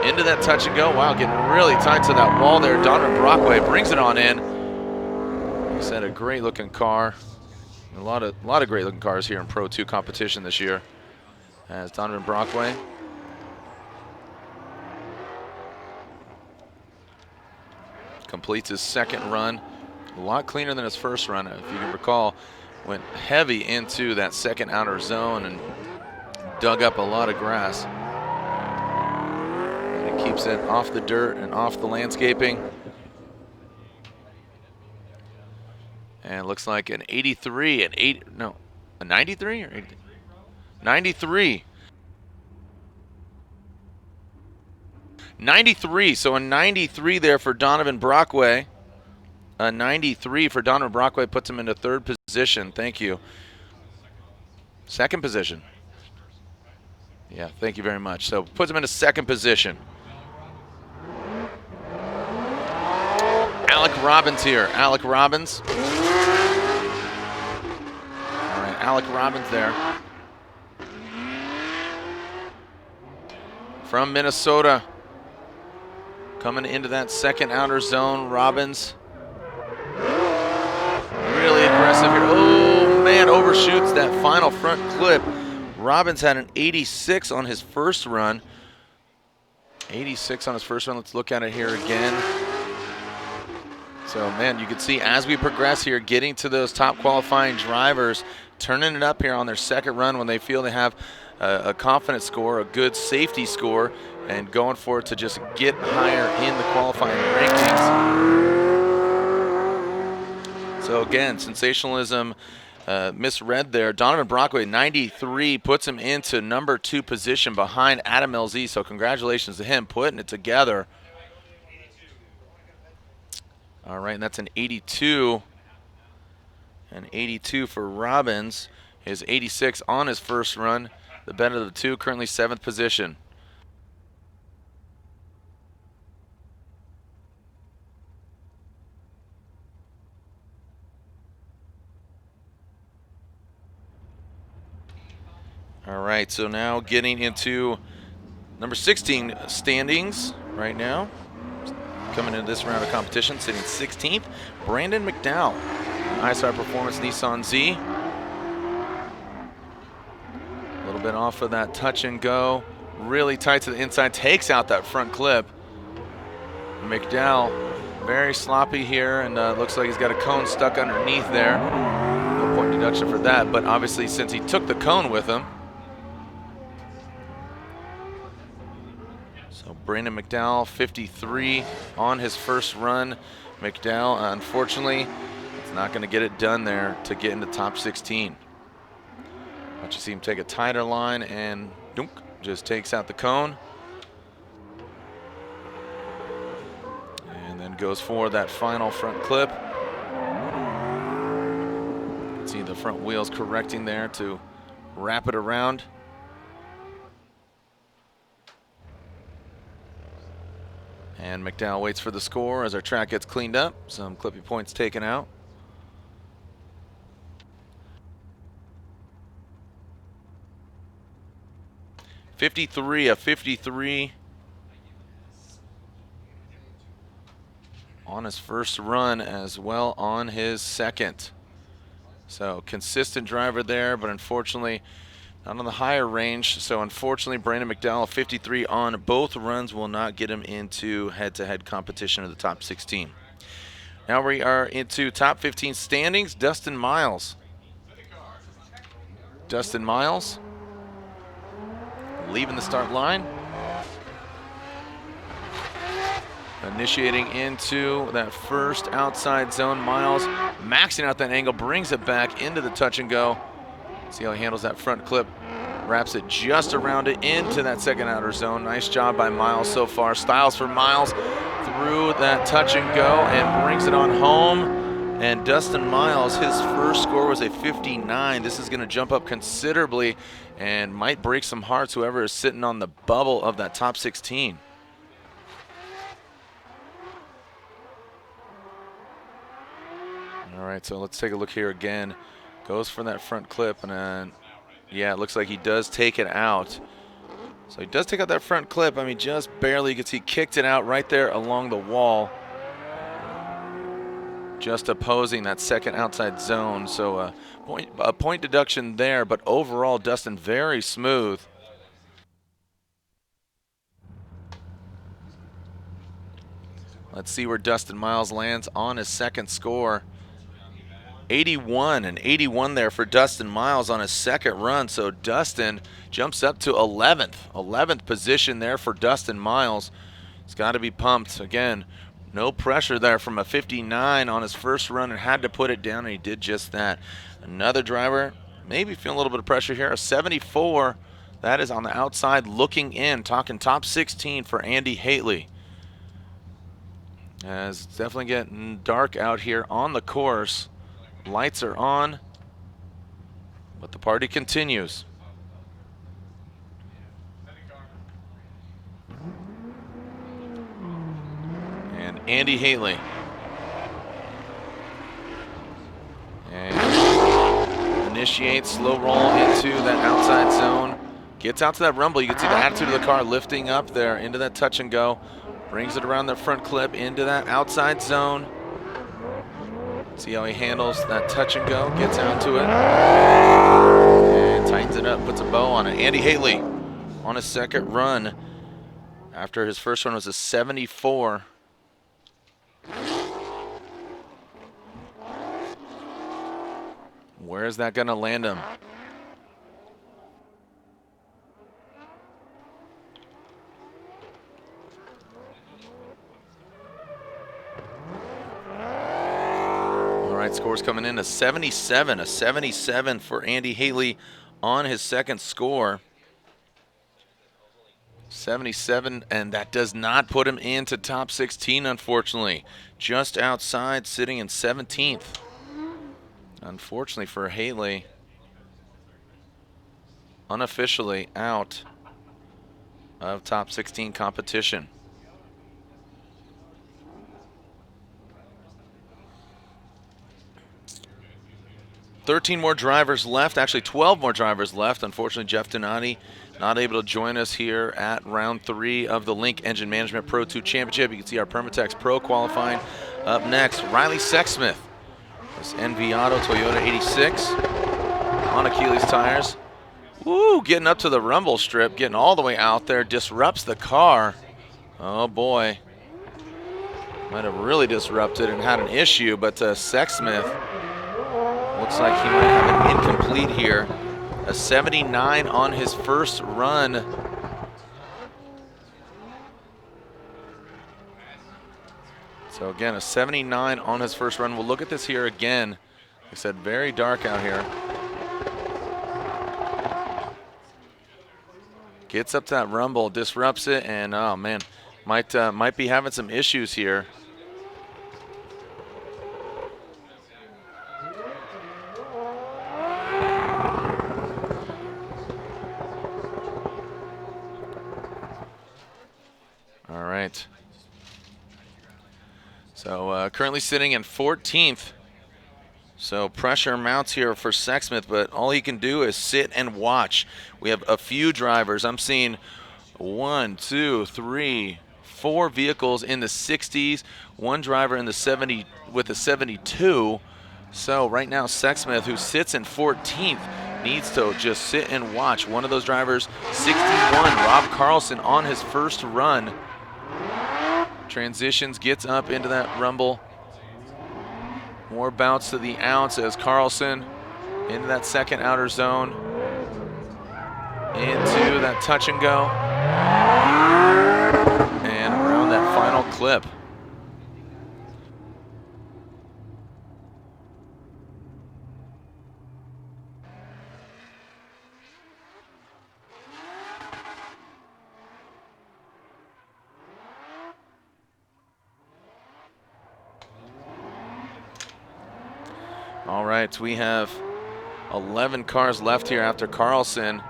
into that touch and go. Wow, getting really tight to that wall there. Donovan Brockway brings it on in. He said a great looking car. A lot of great looking cars here in Pro 2 competition this year. As Donovan Brockway completes his second run. A lot cleaner than his first run. If you can recall, went heavy into that second outer zone and dug up a lot of grass. And it keeps it off the dirt and off the landscaping. And it looks like an 83, a 93 or 80? 93. 93, so a 93 there for Donovan Brockway. A 93 for Donovan Brockway puts him into third position. Thank you. Second position. Yeah, thank you very much. So puts him into second position. Alec Robbins here. Alec Robbins. All right, Alec Robbins there. From Minnesota. Coming into that second outer zone, Robbins. Really aggressive here. Oh, man, overshoots that final front clip. Robbins had an 86 on his first run. 86 on his first run. Let's look at it here again. So, man, you can see as we progress here, getting to those top qualifying drivers, turning it up here on their second run when they feel they have a confident score, a good safety score, and going for it to just get higher in the qualifying rankings. So again, sensationalism misread there. Donovan Brockway, 93, puts him into number 2 position behind Adam LZ. So congratulations to him putting it together. All right, and that's an 82. An 82 for Robbins. His 86 on his first run. The better of the two, currently 7th position. All right, so now getting into Number 16 standings right now. Coming into this round of competition, sitting 16th, Brandon McDowell, ISR Performance Nissan Z. A little bit off of that touch and go. Really tight to the inside, takes out that front clip. McDowell, very sloppy here, and looks like he's got a cone stuck underneath there. No point deduction for that, but obviously since he took the cone with him. So Brandon McDowell, 53 on his first run. McDowell, unfortunately, it's not going to get it done there to get into top 16. But you see him take a tighter line and dunk, just takes out the cone. And then goes for that final front clip. You can see the front wheels correcting there to wrap it around. And McDowell waits for the score as our track gets cleaned up. Some clippy points taken out. A 53 on his first run, as well on his second. So consistent driver there, but unfortunately not on the higher range. So unfortunately, Brandon McDowell, 53 on both runs, will not get him into head-to-head competition of the top 16. Now we are into top 15 standings. Dustin Miles. Dustin Miles leaving the start line. Initiating into that first outside zone. Miles maxing out that angle, brings it back into the touch and go. See how he handles that front clip. Wraps it just around it into that second outer zone. Nice job by Miles so far. Styles for Miles through that touch and go and brings it on home. And Dustin Miles, his first score was a 59. This is going to jump up considerably and might break some hearts, whoever is sitting on the bubble of that top 16. All right, so let's take a look here again. Goes for that front clip, and then, yeah, it looks like he does take it out. So he does take out that front clip. I mean, just barely. You can see he kicked it out right there along the wall, just opposing that second outside zone. So a point deduction there, but overall, Dustin very smooth. Let's see where Dustin Miles lands on his second score. 81, and 81 there for Dustin Miles on his second run. So Dustin jumps up to 11th position there for Dustin Miles. He's got to be pumped. Again, no pressure there from a 59 on his first run and had to put it down, and he did just that. Another driver maybe feeling a little bit of pressure here. A 74, that is on the outside looking in, talking top 16 for Andy Haley. As it's definitely getting dark out here on the course. Lights are on, but the party continues. And Andy Haley. And initiates slow roll into that outside zone. Gets out to that rumble. You can see the attitude of the car lifting up there into that touch and go. Brings it around the front clip into that outside zone. See how he handles that touch and go, gets out to it, and tightens it up, puts a bow on it. Andy Haley on his second run after his first one was a 74. Where is that going to land him? Scores coming in a 77 for Andy Haley on his second score. 77, and that does not put him into top 16, unfortunately. Just outside, sitting in 17th. Unfortunately for Haley, unofficially out of top 16 competition. 13 more drivers left, actually 12 more drivers left. Unfortunately, Jeff Donati not able to join us here at round 3 of the Link Engine Management Pro 2 Championship. You can see our Permatex Pro qualifying. Up next, Riley Sexsmith. This NV Auto Toyota 86 on Achilles tires. Woo, getting up to the rumble strip, getting all the way out there, disrupts the car. Oh boy. Might have really disrupted and had an issue, but Sexsmith looks like he might have an incomplete here. A 79 on his first run. So again, a 79 on his first run. We'll look at this here again. Like I said, very dark out here. Gets up to that rumble, disrupts it, and oh man, might be having some issues here. All right. So currently sitting in 14th. So pressure mounts here for Sexsmith, but all he can do is sit and watch. We have a few drivers. I'm seeing 1, 2, 3, 4 vehicles in the 60s, one driver in the 70 with a 72. So right now Sexsmith, who sits in 14th, needs to just sit and watch. One of those drivers, 61, Rob Carlsen on his first run. Transitions, gets up into that rumble. More bounce to the ounce as Carlsen into that second outer zone. Into that touch and go. And around that final clip. All right, we have 11 cars left here after Carlsen.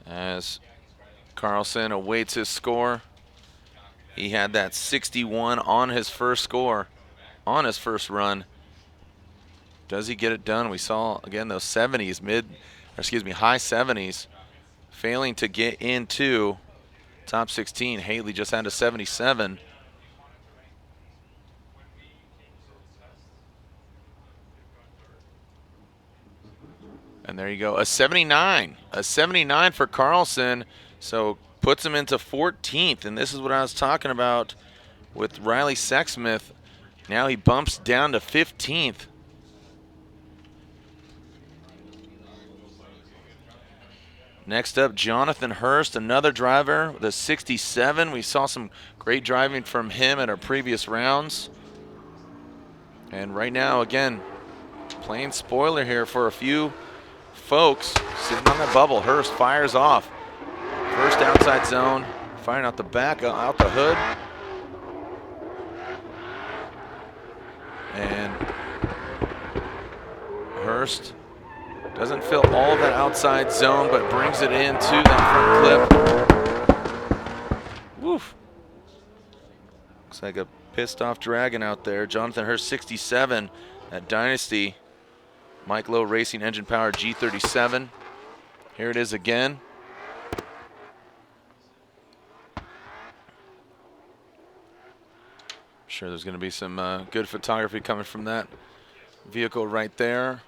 As Carlsen awaits his score. He had that 61 on his first score, on his first run. Does he get it done? We saw, again, those 70s, high 70s, failing to get into top 16. Haley just had a 77. And there you go, a 79. A 79 for Carlsen, so puts him into 14th. And this is what I was talking about with Riley Sexsmith. Now he bumps down to 15th. Next up, Jonathan Hurst, another driver with a 67. We saw some great driving from him in our previous rounds. And right now, again, playing spoiler here for a few folks sitting on that bubble. Hurst fires off. First outside zone, firing out the back, out the hood. And Hurst doesn't fill all of that outside zone, but brings it into that front clip. Woof. Looks like a pissed off dragon out there. Jonathan Hurst, 67 at Dynasty. Mike Lowe Racing engine powered G37. Here it is again. I'm sure there's going to be some good photography coming from that vehicle right there.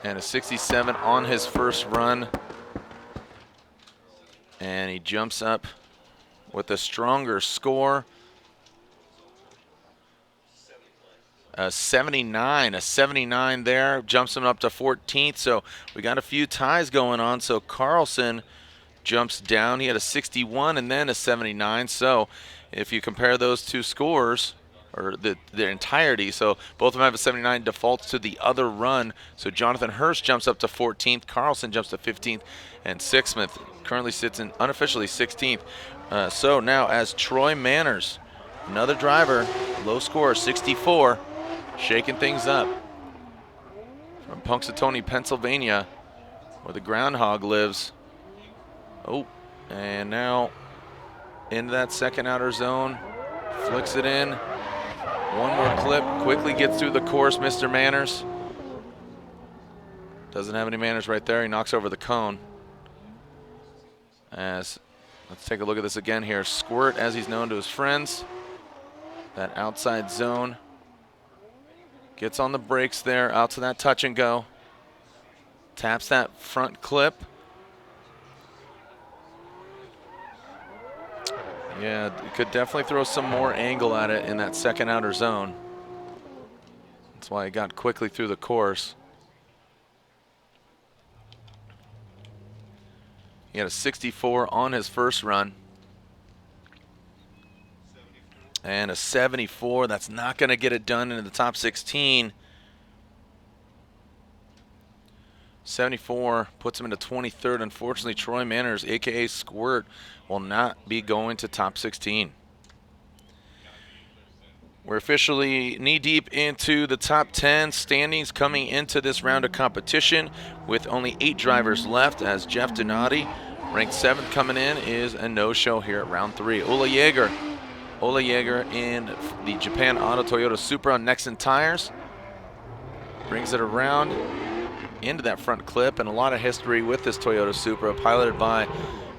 And a 67 on his first run. And he jumps up with a stronger score. A 79 there, jumps him up to 14th. So we got a few ties going on. So Carlsen jumps down. He had a 61 and then a 79. So if you compare those two scores, or their entirety, so both of them have a 79, defaults to the other run. So Jonathan Hurst jumps up to 14th, Carlsen jumps to 15th, and Sexsmith currently sits in unofficially 16th. So now as Troy Manners, another driver, low score, 64, shaking things up. From Punxsutawney, Pennsylvania, where the groundhog lives. Oh, and now into that second outer zone. Flicks it in. One more clip. Quickly gets through the course, Mr. Manners. Doesn't have any manners right there. He knocks over the cone. Let's take a look at this again here. Squirt, as he's known to his friends. That outside zone. Gets on the brakes there, out to that touch and go. Taps that front clip. Yeah, could definitely throw some more angle at it in that second outer zone. That's why he got quickly through the course. He had a 64 on his first run. And a 74, that's not going to get it done into the top 16. 74 puts him into 23rd. Unfortunately, Troy Manners, a.k.a. Squirt, will not be going to top 16. We're officially knee-deep into the top 10 standings coming into this round of competition with only 8 drivers left, as Jeff Donati, ranked 7th coming in, is a no-show here at round 3. Ola Jaeger. Ola Jaeger in the Japan Auto Toyota Supra on Nexen tires. Brings it around into that front clip, and a lot of history with this Toyota Supra, piloted by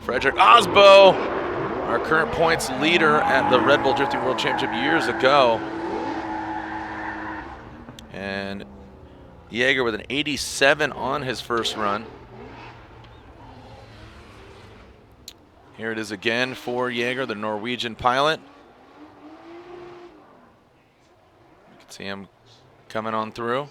Frederick Osbo, our current points leader at the Red Bull Drifting World Championship years ago. And Jaeger with an 87 on his first run. Here it is again for Jaeger, the Norwegian pilot. You can see him coming on through.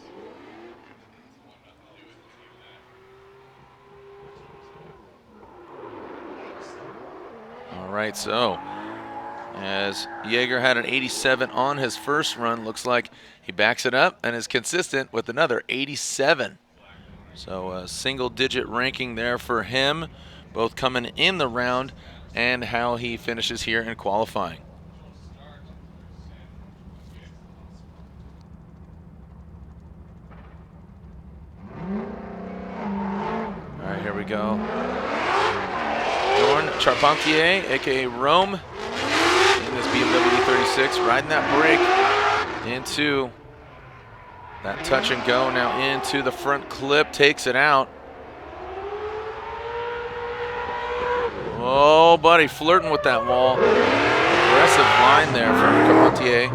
All right, so as Jaeger had an 87 on his first run, looks like he backs it up and is consistent with another 87. So a single-digit ranking there for him, both coming in the round and how he finishes here in qualifying. All right, here we go. Charpentier, a.k.a. Rome, in this BMW 36, riding that brake into that touch and go, now into the front clip, takes it out. Oh, buddy, flirting with that wall. Aggressive line there from Charpentier.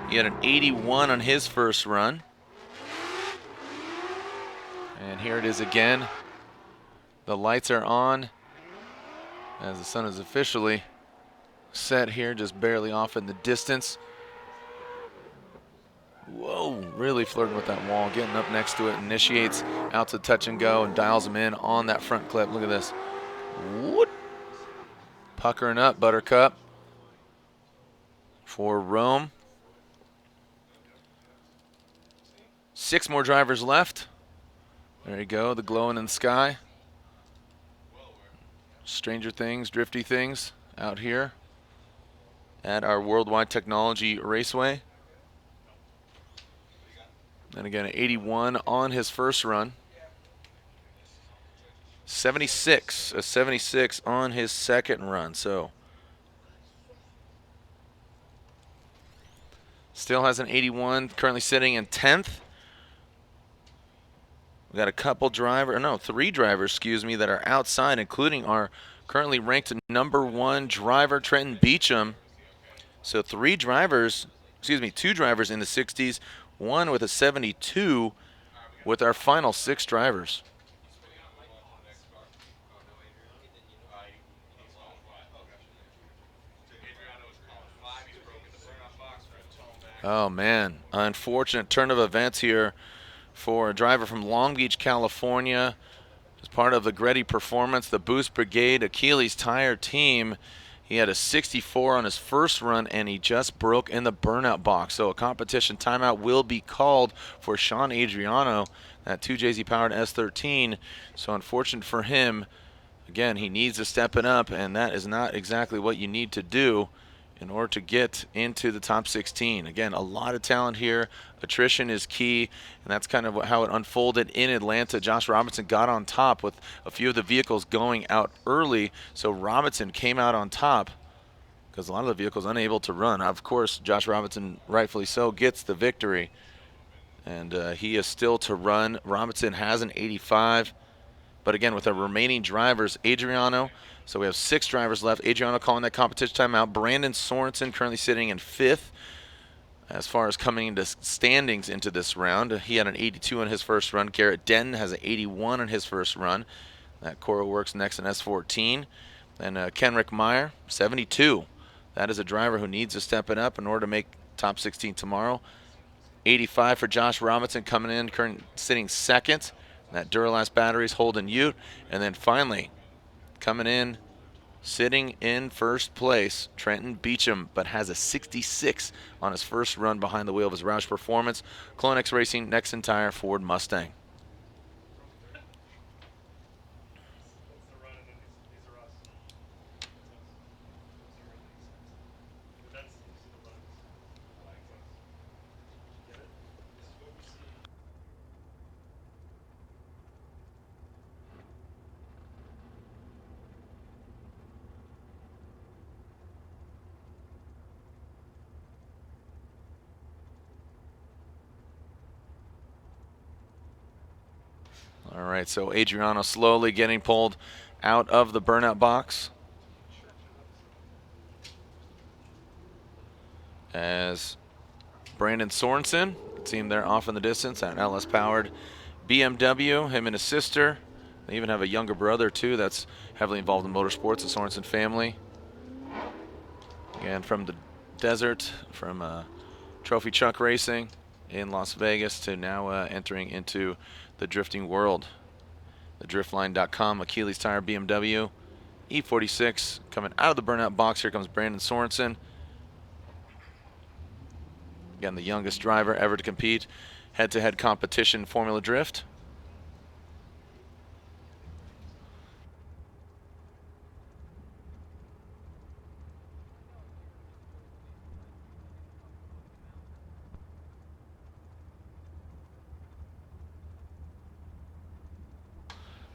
He had an 81 on his first run. And here it is again. The lights are on as the sun is officially set here, just barely off in the distance. Whoa, really flirting with that wall, getting up next to it, initiates out to touch and go and dials him in on that front clip. Look at this. Whoop. Puckering up, Buttercup for Rome. 6 more drivers left. There you go, the glowing in the sky. Stranger things, drifty things out here at our Worldwide Technology Raceway. And again, an 81 on his first run. 76, a 76 on his second run. So still has an 81, currently sitting in 10th. We got a couple drivers, no, 3 drivers, excuse me, that are outside, including our currently ranked #1 driver, Trenton Beecham. So 2 drivers in the 60s, 1 with a 72 with our final 6 drivers. Oh man, unfortunate turn of events here for a driver from Long Beach, California. As part of the Gretty Performance, the Boost Brigade Achilles tire team. He had a 64 on his first run, and he just broke in the burnout box. So a competition timeout will be called for Shaun Adriano, that 2JZ powered S13. So unfortunate for him. Again, he needs to step it up, and that is not exactly what you need to do in order to get into the top 16. Again, a lot of talent here. Attrition is key, and that's kind of how it unfolded in Atlanta. Josh Robinson got on top with a few of the vehicles going out early, so Robinson came out on top because a lot of the vehicles unable to run. Of course, Josh Robinson, rightfully so, gets the victory, and he is still to run. Robinson has an 85, but again, with our remaining drivers, Adriano, so we have 6 drivers left. Adriano calling that competition timeout. Brandon Sorenson currently sitting in 5th as far as coming into standings into this round. He had an 82 in his first run. Garrett Denton has an 81 in his first run. That Cora works next in S14. And Kenrick Meyer, 72. That is a driver who needs to step it up in order to make top 16 tomorrow. 85 for Josh Robinson coming in, current sitting 2nd. That Duralast batteries holding Ute. And then finally, coming in, sitting in first place, Trenton Beecham, but has a 66 on his first run behind the wheel of his Roush Performance. Clonex Racing, Nexen Tire, Ford Mustang. All right, so Adriano slowly getting pulled out of the burnout box as Brandon Sorenson, see him there off in the distance, that LS-powered BMW, him and his sister. They even have a younger brother, too, that's heavily involved in motorsports, the Sorenson family. Again, from the desert, from Trophy Truck Racing in Las Vegas to now entering into the drifting world. The driftline.com, Achilles Tire BMW, E46 coming out of the burnout box. Here comes Brandon Sorenson. Again, the youngest driver ever to compete head-to-head competition Formula Drift.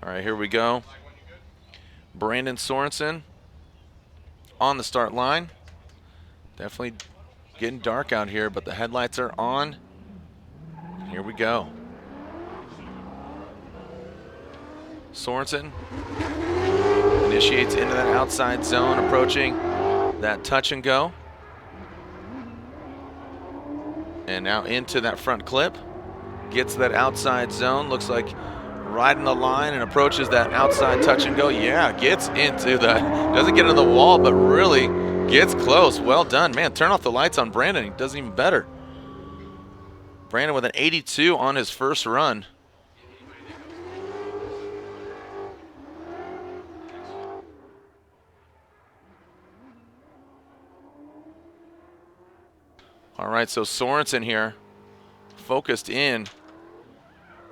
All right, here we go. Brandon Sorenson on the start line. Definitely getting dark out here, but the headlights are on. Here we go. Sorenson initiates into that outside zone, approaching that touch and go. And now into that front clip. Gets that outside zone, looks like riding the line and approaches that outside touch and go. Yeah, gets into the, doesn't get into the wall, but really gets close. Well done, man. Turn off the lights on Brandon. He does even better. Brandon with an 82 on his first run. All right, so Sorenson here, focused in.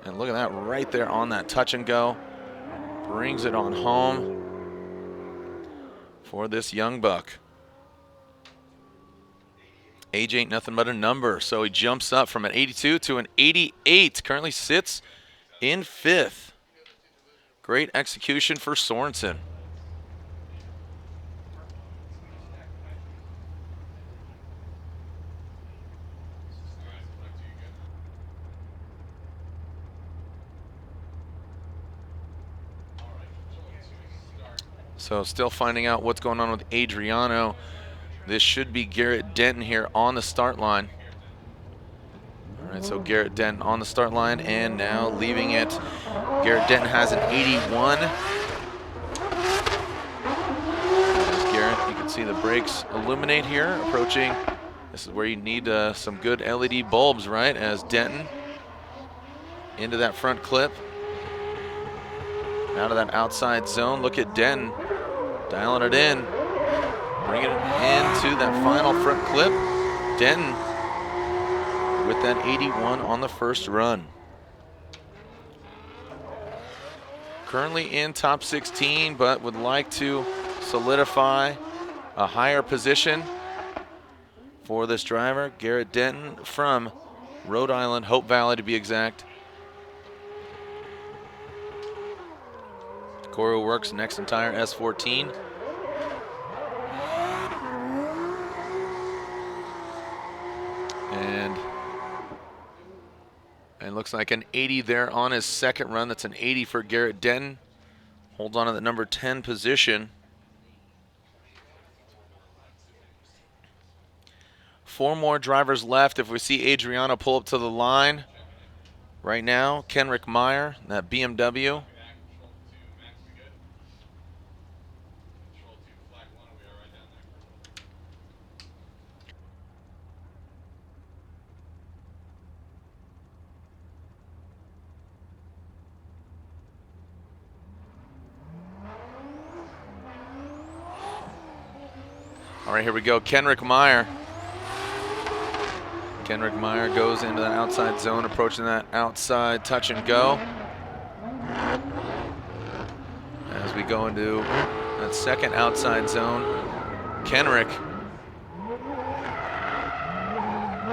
And look at that right there on that touch and go. Brings it on home for this young buck. Age ain't nothing but a number, so he jumps up from an 82 to an 88. Currently sits in 5th. Great execution for Sorenson. So still finding out what's going on with Adriano. This should be Garrett Denton here on the start line. All right, so Garrett Denton on the start line and now leaving it. Garrett Denton has an 81. There's Garrett, you can see the brakes illuminate here, approaching. This is where you need some good LED bulbs, right? As Denton into that front clip. Out of that outside zone, look at Denton. Dialing it in, bringing it into that final front clip. Denton with that 81 on the first run. Currently in top 16, but would like to solidify a higher position for this driver, Garrett Denton from Rhode Island, Hope Valley to be exact. Coro works next entire S14. And looks like an 80 there on his second run. That's an 80 for Garrett Denton. Holds on to the number 10 position. 4 more drivers left. If we see Adriano pull up to the line right now, Kenrick Meyer, that BMW. All right, here we go. Kenrick Meyer. Kenrick Meyer goes into that outside zone, approaching that outside touch and go. As we go into that second outside zone, Kenrick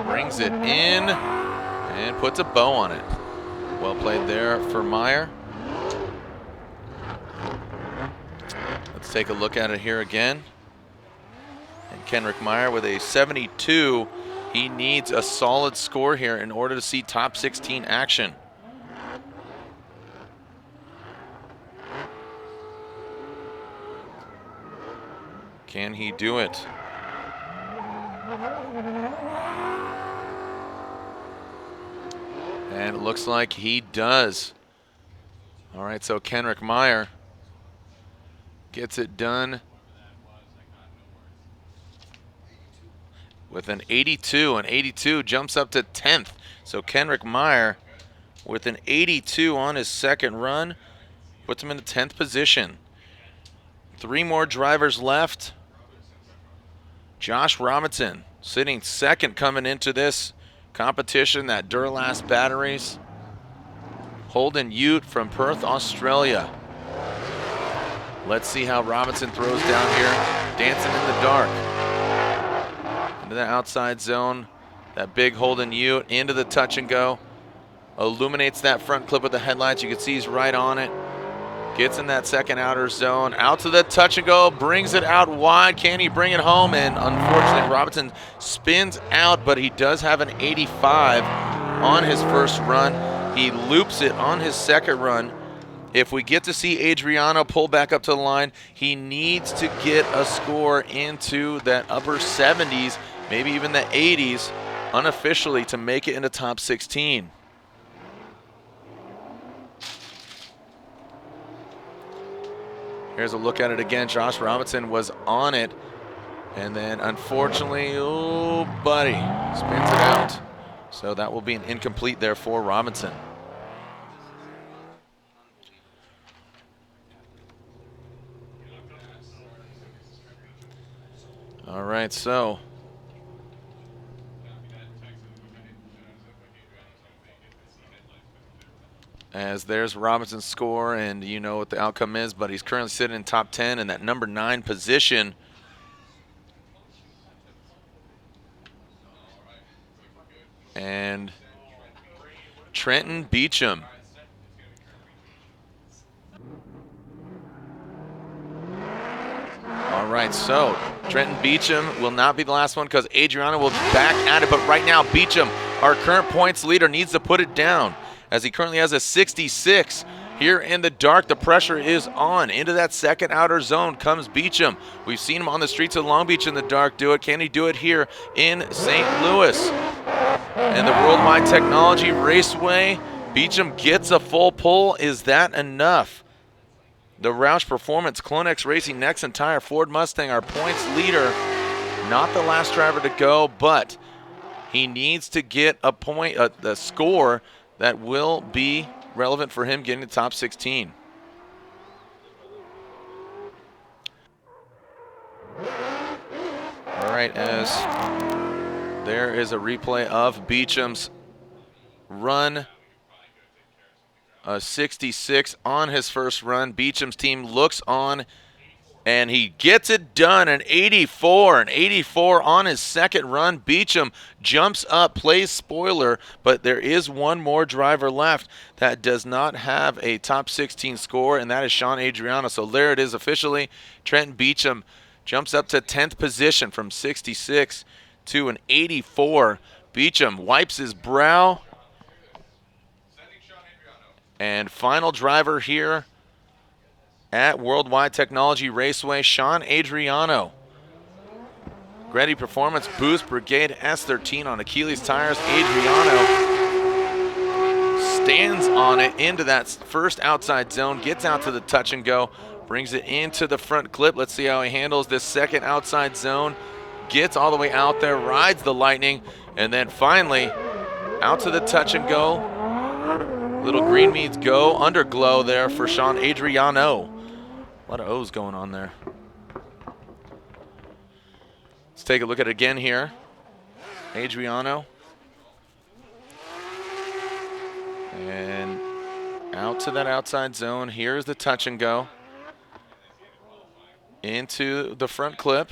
brings it in and puts a bow on it. Well played there for Meyer. Let's take a look at it here again. And Kenrick Meyer with a 72. He needs a solid score here in order to see top 16 action. Can he do it? And it looks like he does. All right, so Kenrick Meyer gets it done with an 82. An 82 jumps up to 10th. So Kenrick Meyer with an 82 on his second run puts him in the 10th position. 3 more drivers left. Josh Robinson sitting second coming into this competition, that Durlast Batteries. Holden Ute from Perth, Australia. Let's see how Robinson throws down here, dancing in the dark. Into the outside zone, that big Holden Ute into the touch and go. Illuminates that front clip with the headlights. You can see he's right on it. Gets in that second outer zone, out to the touch and go, brings it out wide. Can he bring it home? And unfortunately, Robinson spins out, but he does have an 85 on his first run. He loops it on his second run. If we get to see Adriano pull back up to the line, he needs to get a score into that upper 70s, maybe even the 80s, unofficially to make it into top 16. Here's a look at it again. Josh Robinson was on it, and then unfortunately, oh buddy, spins it out. So that will be an incomplete there for Robinson. All right, so as there's Robinson's score, and you know what the outcome is, but he's currently sitting in top 10 in that number 9 position. And Trenton Beecham. All right, so Trenton Beecham will not be the last one because Adriano will be back at it, but right now Beecham, our current points leader, needs to put it down, as he currently has a 66. Here in the dark, the pressure is on. Into that second outer zone comes Beecham. We've seen him on the streets of Long Beach in the dark do it. Can he do it here in St. Louis? And the Worldwide Technology Raceway, Beecham gets a full pull. Is that enough? The Roush Performance, Clonex Racing, Next and Tire, Ford Mustang, our points leader. Not the last driver to go, but he needs to get a point, the score that will be relevant for him getting to top 16. All right, as there is a replay of Beecham's run, a 66 on his first run. Beecham's team looks on And he gets it done, an 84 on his second run. Beecham jumps up, plays spoiler, but there is one more driver left that does not have a top 16 score, and that is Shaun Adriano. So there it is officially. Trenton Beecham jumps up to 10th position from 66 to an 84. Beecham wipes his brow. And final driver here at Worldwide Technology Raceway, Shaun Adriano. Greddy Performance Boost Brigade S13 on Achilles tires. Adriano stands on it into that first outside zone, gets out to the touch and go, brings it into the front clip. Let's see how he handles this second outside zone. Gets all the way out there, rides the lightning, and then finally out to the touch and go. Little green means go, underglow there for Shaun Adriano. A lot of O's going on there. Let's take a look at it again here. Adriano. And out to that outside zone. Here's the touch and go. Into the front clip.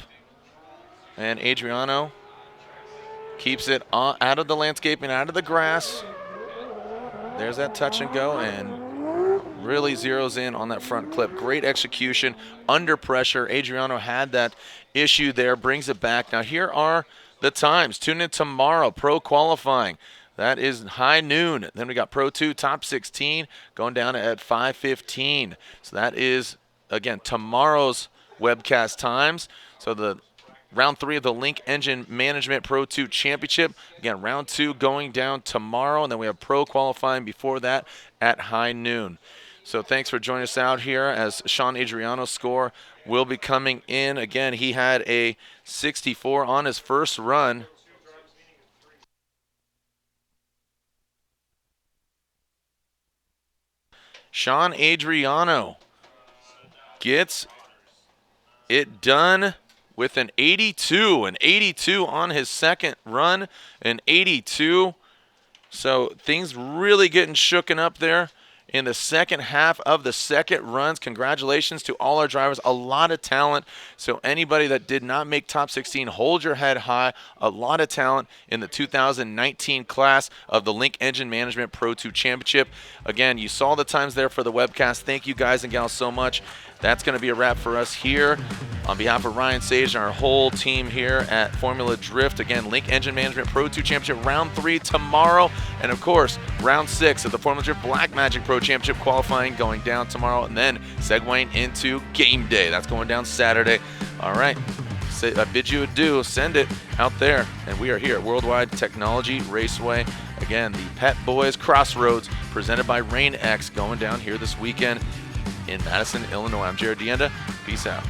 And Adriano keeps it out of the landscape and out of the grass. There's that touch and go, and really zeroes in on that front clip. Great execution under pressure. Adriano had that issue there, brings it back. Now here are the times. Tune in tomorrow, pro qualifying. That is high noon. Then we got Pro 2 top 16 going down at 5:15. So that is, again, tomorrow's webcast times. So the round 3 of the Link Engine Management Pro 2 Championship. Again, round 2 going down tomorrow, and then we have pro qualifying before that at high noon. So thanks for joining us out here as Shaun Adriano's score will be coming in. Again, he had a 64 on his first run. Shaun Adriano gets it done with an 82 on his second run, an 82. So things really getting shooken up there in the second half of the second runs. Congratulations to all our drivers. A lot of talent. So anybody that did not make top 16, hold your head high. A lot of talent in the 2019 class of the Link Engine Management Pro 2 Championship. Again, you saw the times there for the webcast. Thank you guys and gals so much. That's going to be a wrap for us here. On behalf of Ryan Sage and our whole team here at Formula Drift, again, Link Engine Management Pro 2 Championship Round 3 tomorrow. And, of course, Round 6 of the Formula Drift Black Magic Pro Championship qualifying going down tomorrow. And then segueing into game day. That's going down Saturday. All right. I bid you adieu. Send it out there. And we are here at Worldwide Technology Raceway. Again, the Pet Boys Crossroads presented by Rain X going down here this weekend in Madison, Illinois. I'm Jared Dienda. Peace out.